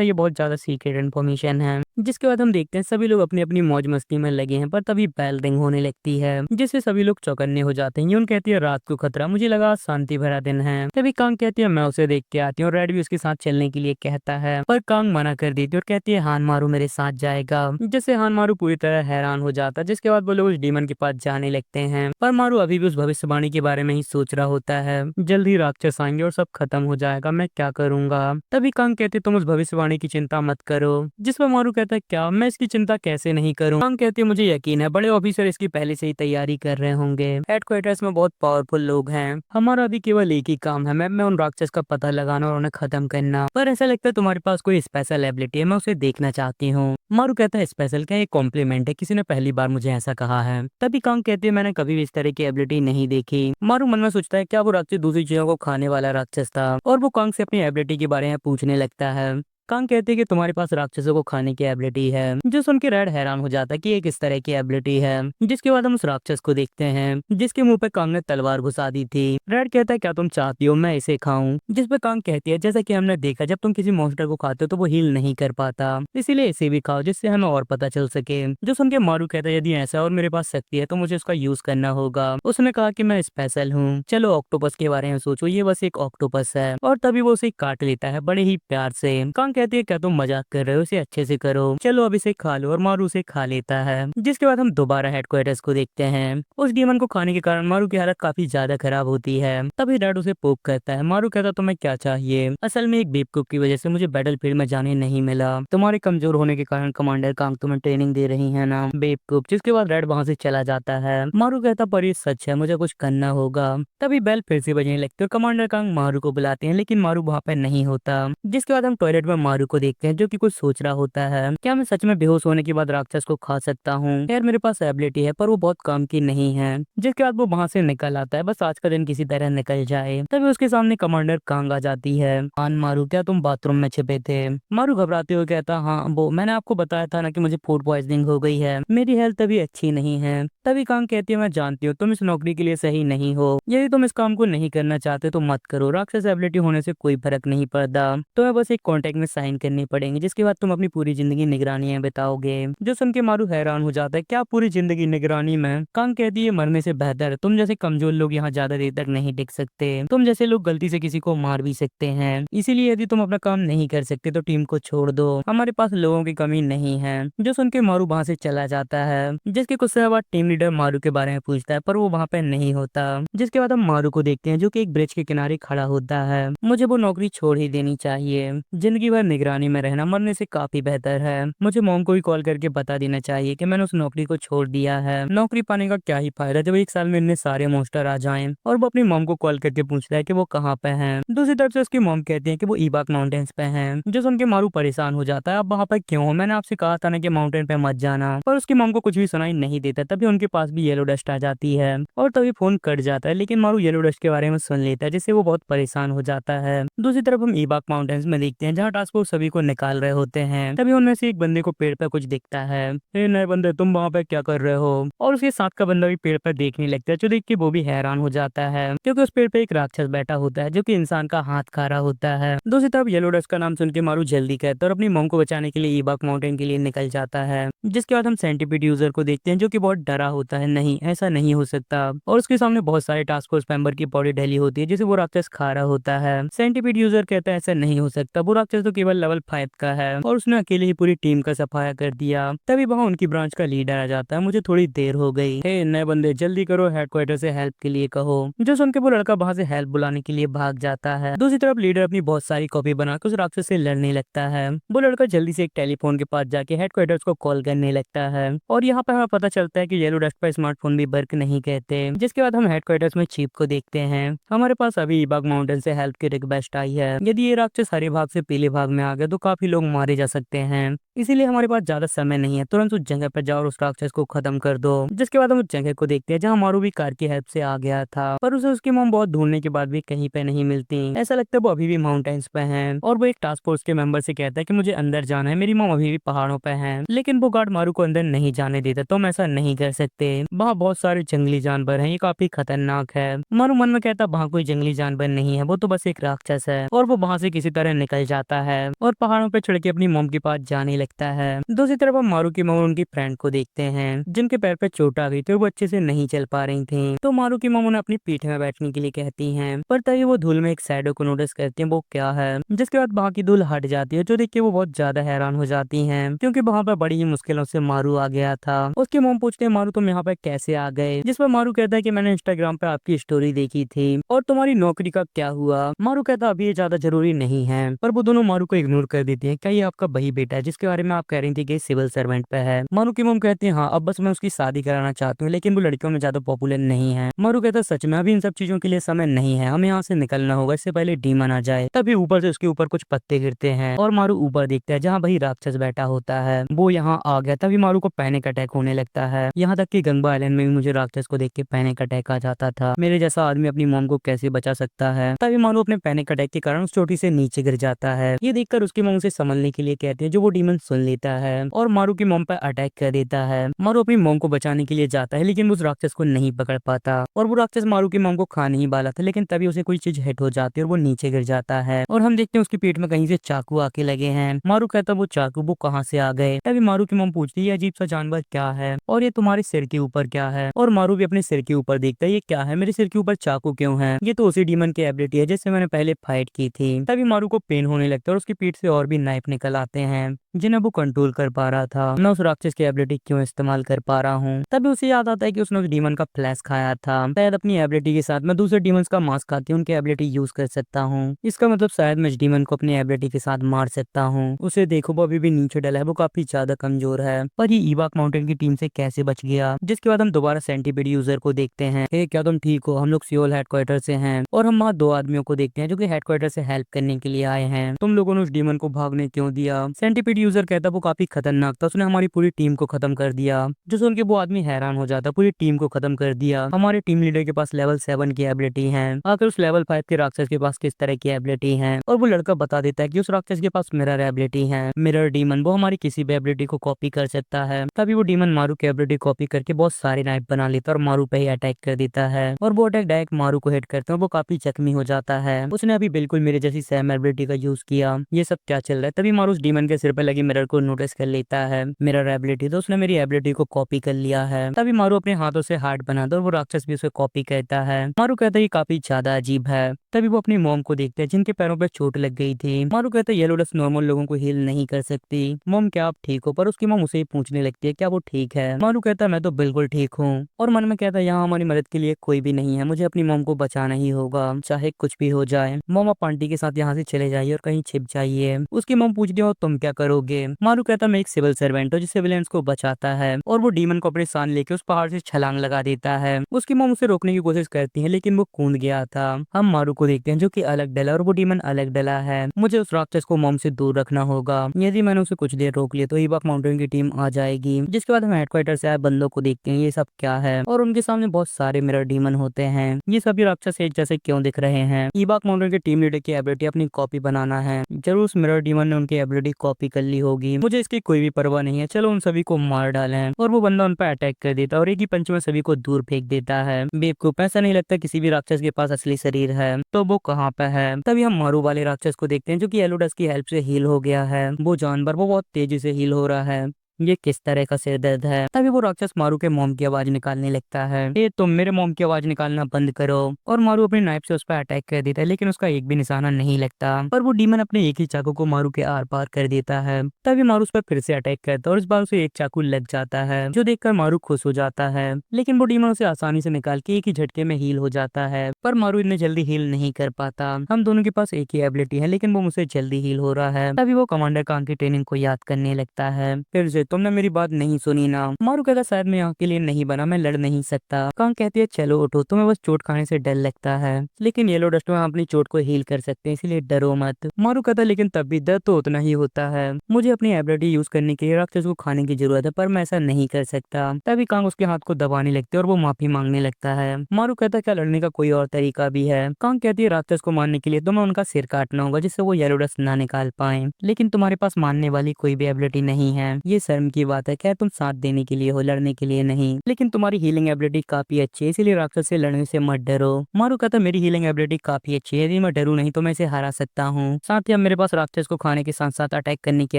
है ये बहुत ज्यादा सीक्रेट इन्फॉर्मेशन है। जिसके बाद हम देखते हैं सभी लोग अपनी अपनी मौज मस्ती में लगे हैं, पर तभी बेल रिंग होने लगती है जिससे सभी लोग चौकन्ने हो जाते हैं। यून कहती है रात को खतरा, मुझे लगा शांति भरा दिन है। तभी कांग कहती है मैं उसे देख के आती हूँ और रेड भी उसके साथ चलने के लिए कहता है, पर कांग मना कर देती है और कहती है हान मारू मेरे साथ जाएगा। जिससे हान मारू पूरी तरह हैरान हो जाता है। जिसके बाद वो लोग उस डीमन के पास जाने लगते हैं, पर मारू अभी भी उस भविष्यवाणी के बारे में ही सोच रहा होता है, जल्द ही राक्षस आएंगे और सब खत्म हो जाएगा, मैं क्या करूंगा। तभी कांग कहती है तुम उस भविष्यवाणी की चिंता मत करो। जिस पर मारू कहता है क्या, मैं इसकी चिंता कैसे नहीं करूं। कांग कहती है मुझे यकीन है बड़े ऑफिसर इसकी पहले से ही तैयारी कर रहे होंगे, हेडक्वार्टर्स में बहुत पावरफुल लोग हैं, हमारा अभी केवल एक ही काम है, मैं उन राक्षस का पता लगाना और उन्हें खत्म करना। पर ऐसा लगता है तुम्हारे पास कोई स्पेशल एबिलिटी है, मैं उसे देखना चाहती हूँ। मारू कहता है स्पेशल क्या, एक कॉम्प्लीमेंट है, किसी ने पहली बार मुझे ऐसा कहा है। तभी कांग कहती है मैंने कभी भी इस तरह की एबिलिटी नहीं देखी। मारू मन में सोचता है क्या वो राक्षस दूसरी चीजों को खाने वाला राक्षस था, और वो कांग से अपनी एबिलिटी के बारे में पूछने लगता है। कांग कहते हैं कि तुम्हारे पास राक्षसों को खाने की एबिलिटी है। जो सुन के रेड हैरान हो जाता है कि ये किस तरह की एबिलिटी है। जिसके बाद हम उस राक्षस को देखते हैं जिसके मुंह पे कांग ने तलवार घुसा दी थी। रेड कहता है क्या तुम चाहती हो मैं इसे खाऊं। जिस पे कांग कहती है जैसा कि हमने देखा जब तुम किसी मॉन्स्टर को खाते हो तो वो हील नहीं कर पाता, इसीलिए इसे भी खाओ जिससे हमें और पता चल सके। जो सुन के मारू कहता है यदि ऐसा और मेरे पास शक्ति है तो मुझे उसका यूज करना होगा। उसने कहा कि मैं स्पेशल हूँ, चलो ऑक्टोपस के बारे में सोचो, ये बस एक ऑक्टोपस है। और तभी वो उसे काट लेता है बड़े ही प्यार से। कांग कहती है क्या तुम मजाक कर रहे हो, इसे अच्छे से करो, चलो अब इसे खा लो। और मारू उसे खा लेता है। जिसके बाद हम दोबारा हेडक्वार्टर्स को देखते हैं। उस डीमन को खाने के कारण मारू की हालत काफी ज्यादा खराब होती है। तभी रेड उसे पोक करता है। मारू कहता तुम्हें क्या चाहिए। असल में एक बेवकूफ की वजह से मुझे बैटलफील्ड में जाने नहीं मिला, तुम्हारे कमजोर होने के कारण कमांडर कांग तुम्हें ट्रेनिंग दे रही है ना बेवकूफ। जिसके बाद रेड वहां से चला जाता है। मारू कहता पर ये सच है, मुझे कुछ करना होगा। तभी बेल फिर से बजने लगती है और कमांडर कांग मारू को बुलाते हैं लेकिन मारू वहाँ पे नहीं होता। जिसके बाद हम टॉयलेट में मारू को देखते हैं जो कि कुछ सोच रहा होता है, क्या मैं सच में बेहोश होने के बाद राक्षस को खा सकता हूँ। यार मेरे पास एबिलिटी है पर वो बहुत काम की नहीं है। जिसके बाद वो वहाँ से निकल आता है, बस आज का दिन किसी तरह निकल जाए। तभी उसके सामने कमांडर कांग आ जाती है। आन मारू क्या तुम बाथरूम में छिपे थे। मारू घबराते हुए कहता हाँ वो मैंने आपको बताया था ना कि मुझे फूड पॉइजनिंग हो गई है, मेरी हेल्थ अभी अच्छी नहीं है। तभी कांग कहती है मैं जानती हूँ तुम इस नौकरी के लिए सही नहीं हो, यदि तुम इस काम को नहीं करना चाहते तो मत करो, राक्षस एबिलिटी होने से कोई फर्क नहीं पड़ता, तुम्हें बस एक कॉन्ट्रैक्ट में साइन करनी पड़ेंगे जिसके बाद तुम अपनी पूरी जिंदगी निगरानी में बिताओगे। जो सुन के मारू हैरान हो जाता है, क्या पूरी जिंदगी निगरानी में। कांग कहती है मरने से बेहतर है, तुम जैसे कमजोर लोग यहाँ ज्यादा देर तक नहीं टिक सकते, तुम जैसे लोग गलती से किसी को मार भी सकते हैं, इसीलिए यदि तुम अपना काम नहीं कर सकते तो टीम को छोड़ दो, हमारे पास लोगों की कमी नहीं है। जो सुन के मारू वहाँ से चला जाता है। जिसके कुछ समय बाद टीम लीडर मारू के बारे में पूछता है पर वो वहाँ पे नहीं होता। जिसके बाद हम मारू को देखते हैं जो कि एक ब्रिज के किनारे खड़ा होता है। मुझे वो नौकरी छोड़ ही देनी चाहिए, जिंदगी भर निगरानी में रहना मरने से काफी बेहतर है। मुझे मॉम को ही कॉल करके बता देना चाहिए कि मैंने उस नौकरी को छोड़ दिया है। नौकरी पाने का क्या ही फायदा जब एक साल में इतने सारे मॉन्स्टर आ जाएं। और वो अपनी मॉम को कॉल करके पूछता है कि वो कहाँ पे हैं। दूसरी तरफ से उसकी मॉम कहती है कि वो ईबाक माउंटेन्स पे हैं। जो सुन के मारू परेशान हो जाता है, अब वहाँ पे क्यों हो, मैंने आपसे कहा था ना कि माउंटेन पे मत जाना। पर उसकी मॉम को कुछ भी सुनाई नहीं देता। तभी उनके पास भी येलो डस्ट आ जाती है और तभी फोन कट जाता है। लेकिन मारू येलो डस्ट के बारे में सुन लेता है जिससे वो बहुत परेशान हो जाता है। दूसरी तरफ हम ईबाक माउंटेन्स में देखते हैं जहाँ टास्क फोर्स सभी को निकाल रहे होते हैं। तभी उनमें से एक बंदे को पेड़ पर कुछ दिखता है। ए नए बंदे तुम वहाँ पे क्या कर रहे हो। और उसके साथ का बंदा भी पेड़ पर देखने लगता है जो देख के वो भी हैरान हो जाता है क्योंकि उस पेड़ पे एक राक्षस बैठा होता है जो कि इंसान का हाथ खा रहा होता है। दूसरी तरफ येलो डस्ट का नाम सुन के मारू जल्दी कहता है और अपनी मॉम को बचाने के लिए ईबाक माउंटेन के लिए निकल जाता है। जिसके बाद हम सेंटीपीड यूजर को देखते हैं जो कि बहुत डरा होता है, नहीं ऐसा नहीं हो सकता। और उसके सामने बहुत सारे टास्क फोर्स मेंबर की बॉडी ढली होती है जिसे वो राक्षस खा रहा होता है। सेंटीपीड यूजर कहता है ऐसा नहीं हो सकता, वो राक्षस तो केवल लेवल 5 का है और उसने अकेले ही पूरी टीम का सफाया कर दिया। तभी वहाँ उनकी ब्रांच का लीडर आ जाता है, मुझे थोड़ी देर हो गई, हे नए बंदे जल्दी करो, हेडक्वार्टर से हेल्प के लिए कहो। जो सुन के वो लड़का वहाँ से हेल्प बुलाने के लिए भाग जाता है। दूसरी तरफ लीडर अपनी बहुत सारी कॉपी बनाकर उस राक्षस से लड़ने लगता है। वो लड़का जल्दी से एक टेलीफोन के पास जाके हेडक्वार्टर्स को कॉल करने लगता है और यहाँ पर हमें पता चलता है कि येलो डस्ट पर स्मार्टफोन भी वर्क नहीं कहते। जिसके बाद हम हेडक्वार्टर्स में चीफ को देखते हैं। हमारे पास अभी ईबाक माउंटेन से हेल्प की रिक्वेस्ट आई है, यदि ये राक्षस हरे भाग से पीले भाग में आ गए तो काफी लोग मारे जा सकते हैं, इसीलिए हमारे पास ज्यादा समय नहीं है, तुरंत उस जगह पर जाओ और उस राक्षस को खत्म कर दो। जिसके बाद हम उस जगह को देखते हैं जहाँ मारू भी कार की हेल्प से आ गया था पर उसे उसकी मॉम बहुत ढूंढने के बाद भी कहीं पे नहीं मिलती। ऐसा लगता है वो अभी भी माउंटेन्स पे हैं और वो एक टास्क फोर्स के मेंबर से कहता है कि मुझे अंदर जाना है, मेरी मॉम अभी भी पहाड़ों पे है। लेकिन वो गार्ड मारू को अंदर नहीं जाने देता, तुम ऐसा नहीं कर सकते, वहाँ बहुत सारे जंगली जानवर हैं, ये काफी खतरनाक है। मारू मन में कहता वहाँ कोई जंगली जानवर नहीं है, वो तो बस एक राक्षस है। और वो वहाँ से किसी तरह निकल जाता है और पहाड़ों पे चढ़ के अपनी मॉम के पास जाने लगता है। दूसरी तरफ हम मारू की मॉम उनकी फ्रेंड को देखते हैं जिनके पैर पे चोट आ गई थी और वो अच्छे से नहीं चल पा रही थी। तो मारू की मॉम उन्हें अपनी पीठ में बैठने के लिए कहती हैं पर तभी वो धूल में एक शैडो को नोटिस करती हैं, वो क्या है। जिसके बाद वहाँ की धूल हट जाती है जो देख के वो बहुत ज्यादा हैरान हो जाती हैं क्योंकि वहाँ पर बड़ी ही मुश्किलों से मारू आ गया था। उसकी मॉम पूछते हैं मारू तुम यहाँ पे कैसे आ गए। जिस पर मारू कहता है कि मैंने इंस्टाग्राम पे आपकी स्टोरी देखी थी और तुम्हारी नौकरी का क्या हुआ। मारू कहता अभी ये ज्यादा जरूरी नहीं है पर वो दोनों मारू को इग्नोर कर देती है, क्या ये आपका वही बेटा है जिसके बारे बारे में आप कह रही थी कि सिविल सर्वेंट पे है। मारू की मॉम कहती है हाँ, अब बस मैं उसकी शादी कराना चाहती हूँ, लेकिन वो लड़कियों में ज्यादा पॉपुलर नहीं है। मारू कहता है सच में अभी इन सब चीजों के लिए समय नहीं है, हमें यहाँ से निकलना होगा, इससे पहले डीमन आ जाए। तभी ऊपर से उसके ऊपर कुछ पत्ते गिरते हैं और मारू ऊपर देखता है जहाँ वही राक्षस बैठा होता है, वो यहाँ आ गया। तभी मारू को पैनिक अटैक होने लगता है। यहाँ तक कि गंगा आइलैंड में भी मुझे राक्षस को देख के पैनिक अटैक आ जाता था। मेरे जैसा आदमी अपनी मॉम को कैसे बचा सकता है। तभी मारू अपने पैनिक अटैक के कारण उस चोटी से नीचे गिर जाता है। ये देखकर उसकी मॉम उसे संभलने के लिए कहते हैं, जो वो डीमन सुन लेता है और मारू की मॉम पर अटैक कर देता है। मारू अपनी मॉम को बचाने के लिए जाता है, लेकिन उस राक्षस को नहीं पकड़ पाता और वो राक्षस मारू की मॉम को खा नहीं वाला था। लेकिन तभी उसे कोई चीज हिट हो जाती है और वो नीचे गिर जाता है और हम देखते हैं उसकी पेट में कहीं से चाकू आके लगे हैं। मारू कहता है वो चाकू वो कहाँ से आ गए। तभी मारू की मॉम पूछती है ये अजीब सा जानवर क्या है और ये तुम्हारे सिर के ऊपर क्या है। और मारू भी अपने सिर के ऊपर देखता है ये क्या है, मेरे सिर के ऊपर चाकू क्यों है। ये तो उसी डीमन की एबिलिटी है जिससे मैंने पहले फाइट की थी। तभी मारू को पेन होने लगता है और उसकी पीठ से और भी नाइफ निकल आते हैं जिन्हें वो कंट्रोल कर पा रहा था। मैं उस राक्षस की एबिलिटी क्यों इस्तेमाल कर पा रहा हूँ। तभी उसे याद आता है कि उसने उस डीमन का फ्लैश खाया था। शायद अपनी एबिलिटी के साथ मैं दूसरे डीमंस का मांस खाती उनकी एबिलिटी यूज कर सकता हूँ। इसका मतलब शायद मैं इस डीमन को अपनी एबिलिटी के साथ मार सकता हूँ। उसे देखो वो अभी भी नीचे डला है, वो काफी ज्यादा कमजोर है। पर ये ईवाक माउंटेन की टीम से कैसे बच गया। जिसके बाद हम दोबारा सेंटीपीड यूजर को देखते हैं। क्या तुम ठीक हो, हम लोग सियोल हेडक्वार्टर से हैं और हम वहाँ दो आदमियों को देखते हैं जो कि हेडक्वार्टर से हेल्प करने के लिए आए हैं। तुम लोगों ने उस डीमन को भागने क्यों दिया। सेंटीपीड यूजर कहता वो काफी खतरनाक था, उसने हमारी पूरी टीम को खत्म कर दिया। जो सुन के वो आदमी हैरान हो जाता, पूरी टीम को खत्म कर दिया। हमारे टीम लीडर के पास लेवल 7 की एबिलिटी है, आखिर उस लेवल 5 के राक्षस के पास किस तरह की एबिलिटी है। और वो लड़का बता देता है कि उस राक्षस के पास मिरर एबिलिटी है। मिरर डीमन वो हमारी किसी भी एबिलिटी को कॉपी कर सकता है। तभी वो डीमन मारू की एबिलिटी कॉपी करके बहुत सारे नाइफ बना लेता है और मारू पे ही अटैक कर देता है और वो अटैक डायरेक्ट मारू को हिट करते हैं। वो काफी जख्मी हो जाता है। उसने अभी बिल्कुल मेरे जैसी सेम एबिलिटी का यूज किया। ये सब क्या चल रहा है। तभी मारू उस डीमन के सिर पे लगी मिरर को नोटिस कर लेता है। मिरर एबिलिटी तो उसने मेरी एबिलिटी को कॉपी कर लिया है। तभी मारू अपने हाथों से हार्ट बनाता है और वो राक्षस भी उसे कॉपी करता है। मारू कहता है ये काफी ज्यादा अजीब है। तभी वो अपनी मॉम को देखते हैं जिनके पैरों पे चोट लग गई थी। मारू कहता है येलो डस्ट नॉर्मल लोगों को हील नहीं कर सकती। मॉम क्या आप ठीक हो। पर उसकी मॉम उसे ही पूछने लगती है क्या वो ठीक है। मारू कहता है मैं तो बिल्कुल ठीक हूँ और मन में कहता है यहाँ हमारी मदद के लिए कोई भी नहीं है, मुझे अपनी मॉम को बचाना ही होगा चाहे कुछ भी हो जाए। मॉम आप आंटी के साथ यहाँ से चले जाइए और कहीं छिप जाइए। उसकी मॉम पूछती है तुम क्या करोगे। मारू कहता है मैं एक सिविल सर्वेंट हूँ जो सिविलियंस को बचाता है और वो डीमन को अपने साथ लेके उस पहाड़ से छलांग लगा देता है। उसकी मॉम उसे रोकने की कोशिश करती है लेकिन वो कूद गया था। हम मारू को देखते हैं जो कि अलग डला और वो डीमन अलग डला है। मुझे उस राक्षस को मॉम से दूर रखना होगा, यदि मैंने उसे कुछ देर रोक लिया तो ईवाक माउंटेन की टीम आ जाएगी। जिसके बाद हम हेडक्वार्टर से आए बंदों को देखते हैं ये सब क्या है और उनके सामने बहुत सारे मिरर डीमन होते हैं। ये सभी राक्षस एक जैसे क्यों दिख रहे हैं। ईवाक माउंटेन के टीम लीडर की एबिलिटी अपनी कॉपी बनाना है। जरूर उस मिरर डीमन ने उनकी एबिलिटी कॉपी कर ली होगी, मुझे इसकी कोई भी परवाह नहीं है। चलो उन सभी को मार डालें। और वो बंदा उन पर अटैक कर देता है और एक ही पंच में सभी को दूर फेंक देता है। बेवकूफ, ऐसा नहीं लगता किसी भी राक्षस के पास असली शरीर है तो वो कहाँ पे है। तभी हम मारू वाले राक्षस को देखते हैं जो कि येलो डस्ट की हेल्प से हील हो गया है। वो जानवर वो बहुत तेजी से हील हो रहा है। ये किस तरह का सिर दर्द है। तभी वो राक्षस मारू के मॉम की आवाज निकालने लगता है। ये तुम मेरे मॉम की आवाज निकालना बंद करो। और मारू अपनी नाइफ से उस पर अटैक कर देता है लेकिन उसका एक भी निशाना नहीं लगता। पर वो डीमन अपने एक ही चाकू को मारू के आर पार कर देता है। तभी मारू उस पर फिर से अटैक करता है और इस बार उसे एक चाकू लग जाता है जो देखकर मारू खुश हो जाता है। लेकिन वो डीमन उसे आसानी से निकाल के एक ही झटके में हील हो जाता है। पर मारू इतने जल्दी हील नहीं कर पाता। हम दोनों के पास एक ही एबिलिटी है लेकिन वो मुझसे जल्दी हील हो रहा है। तभी वो कमांडर कांग की ट्रेनिंग को याद करने लगता है। फिर से तुमने मेरी बात नहीं सुनी ना। मारू कहता शायद मैं यहाँ के लिए नहीं बना, मैं लड़ नहीं सकता। कांग कहती है चलो उठो, तुम्हें बस चोट खाने से डर लगता है लेकिन येलो डस्ट में हम अपनी चोट को हील कर सकते हैं इसलिए डरो मत। मारू कहता लेकिन तब भी दर्द तो उतना ही होता है। मुझे अपनी एबिलिटी यूज करने के लिए राक्षस को खाने की जरूरत है पर मैं ऐसा नहीं कर सकता। तभी कांग उसके हाथ को दबाने लगते है और वो माफी मांगने लगता है। मारू कहता क्या लड़ने का कोई और तरीका भी है। कांग कहती है राक्षस को मारने के लिए तुम्हें उनका सिर काटना होगा जिससे वो येलो डस्ट ना निकाल पाए, लेकिन तुम्हारे पास मारने वाली कोई भी एबिलिटी नहीं है। ये शर्म की बात है। क्या तुम साथ देने के लिए हो, लड़ने के लिए नहीं। लेकिन तुम्हारी हीलिंग एबिलिटी काफी अच्छी है इसीलिए राक्षस से लड़ने से मत डरो। मारू कहता मेरी हीलिंग एबिलिटी काफी अच्छी है, यदि मैं डरूं नहीं तो मैं इसे हरा सकता हूँ। साथ ही अब मेरे पास राक्षस को खाने के साथ साथ अटैक करने की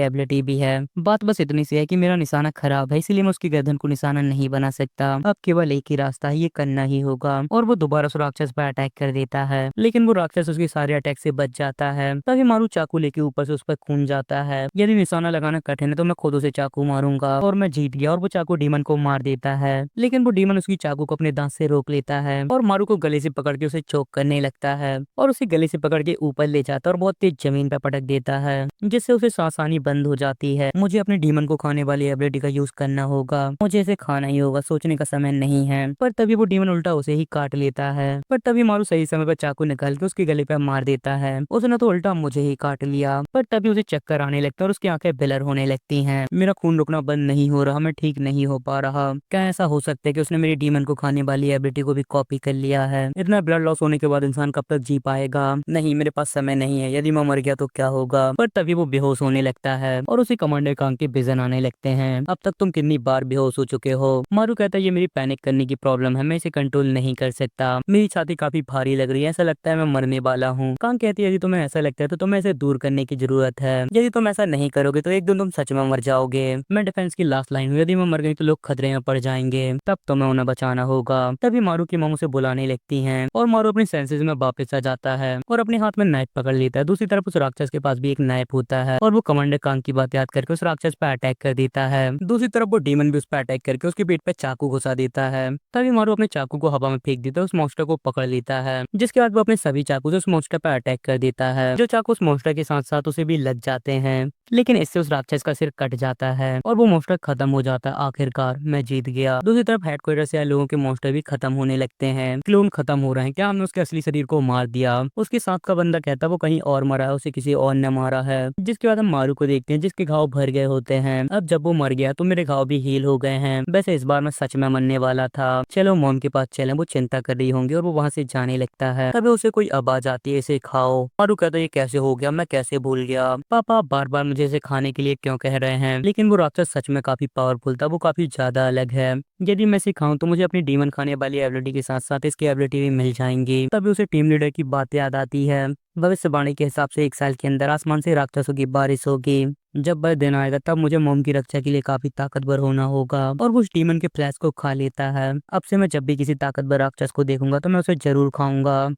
एबिलिटी भी है। बात बस इतनी सी है कि मेरा निशाना खराब है इसीलिए मैं उसकी गर्दन को निशाना नहीं बना सकता। अब केवल एक ही रास्ता है, ये करना ही होगा। और वो दोबारा उस राक्षस पर अटैक कर देता है लेकिन वो राक्षस उसके सारे अटैक से बच जाता है। तभी मारू चाकू लेके ऊपर से उस पर खून जाता है। यदि निशाना लगाना कठिन है तो मैं खुद उसे चाकू मारूंगा और मैं जीत गया। और वो चाकू डीमन को मार देता है, लेकिन वो डीमन उसकी चाकू को अपने दांत से रोक लेता है और मारू को गले से पकड़ के उसे चोक करने लगता है और उसे गले से पकड़ के ऊपर ले जाता है और बहुत तेज जमीन पे पटक देता है, जिससे उसे सांस आनी बंद हो जाती है। मुझे अपने डीमन को खाने वाली एबिलिटी का यूज करना होगा, मुझे इसे खाना ही होगा, सोचने का समय नहीं है। पर तभी वो डीमन उल्टा उसे ही काट लेता है। पर तभी मारू सही समय पर चाकू निकाल के उसके गले पे मार देता है। उसने तो उल्टा मुझे ही काट लिया। पर तभी उसे चक्कर आने लगता है और उसकी आंखें ब्लर होने लगती हैं। मेरा खून रुकना बंद नहीं हो रहा, मैं ठीक नहीं हो पा रहा। क्या ऐसा हो सकता है कि उसने मेरी डीमन को खाने वाली एबिलिटी को भी कॉपी कर लिया है? इतना ब्लड लॉस होने के बाद इंसान कब तक जी पाएगा? नहीं, मेरे पास समय नहीं है, यदि मैं मर गया तो क्या होगा? पर तभी वो बेहोश होने लगता है और उसे कमांडर कांग के विजन आने लगते हैं। अब तक तुम कितनी बार बेहोश हो चुके हो? मारू कहता है ये मेरी पैनिक करने की प्रॉब्लम है, मैं इसे कंट्रोल नहीं कर सकता। मेरी छाती काफी भारी लग रही है, ऐसा लगता है मैं मरने वाला हूँ। कांग कहती है यदि तुम्हें ऐसा लगता है तो तुम्हें इसे दूर करने की जरूरत है। यदि तुम ऐसा नहीं करोगे तो एक दिन तुम सच में मर जाओगे। मैं डिफेंस की लास्ट लाइन हूँ, यदि मैं मर गई तो लोग खतरे में पड़ जाएंगे, तब तुम्हें उन्हें बचाना होगा। तभी मारू की मामू से बुलाने लगती हैं और मारू अपनी सेंसेस में वापस आ जाता है और अपने हाथ में नाइफ पकड़ लेता है। दूसरी तरफ उस राक्षस के पास भी एक नाइफ होता है और वो कमांडर कांग की बात याद करके उस राक्षस पर अटैक कर देता है। दूसरी तरफ वो डीमन भी उस पर अटैक करके उसके पेट पे चाकू घुसा देता है। तभी मारू अपने चाकू को हवा में फेंक देता है, उस मॉन्स्टर को पकड़ लेता है, जिसके बाद वो अपने सभी चाकू से उस मॉन्स्टर पर अटैक कर देता है। जो चाकू उस मॉन्स्टर के साथ साथ उसे भी लग जाते हैं, लेकिन इससे उस राक्षस का सिर कट जाता है और वो मॉन्स्टर खत्म हो जाता है। आखिरकार मैं जीत गया। दूसरी तरफ हेडक्वार्टर से आए लोगों के मॉन्स्टर भी खत्म होने लगते हैं, क्लोन खत्म हो रहे हैं। क्या हमने उसके असली शरीर को मार दिया? उसके साथ का बंदा कहता है वो कहीं और मरा है, उसे किसी और ने मारा है। जिसके बाद हम मारू को देखते हैं जिसके घाव भर गए होते हैं। अब जब वो मर गया तो मेरे घाव भी हील हो गए हैं। वैसे इस बार मैं सच में मरने वाला था। चलो मॉम के पास चलें, वो चिंता कर रही होंगी। और वो वहां से जाने लगता है। तभी उसे कोई आवाज आती है, इसे खाओ। मारू कहता है ये कैसे हो गया, मैं कैसे भूल गया? पापा बार बार मुझे इसे खाने के लिए क्यों कह रहे हैं? लेकिन वो राक्षस सच में काफी पावरफुल था, वो काफी ज्यादा अलग है। यदि मैं इसे खाऊं तो मुझे अपनी डीमन खाने वाली एबिलिटी के साथ साथ इसकी एबिलिटी भी मिल जाएंगी। तभी उसे टीम लीडर की बात याद आती है। भविष्यवाणी के हिसाब से 1 साल के अंदर आसमान से राक्षसों की बारिश होगी। जब वह दिन आएगा तब मुझे मोम की रक्षा के लिए काफी ताकतवर होना होगा। और वो उस डीमन के फ्लैश को खा लेता है। अब से मैं जब भी किसी ताकतवर राक्षस को देखूंगा तो मैं उसे जरूर खाऊंगा।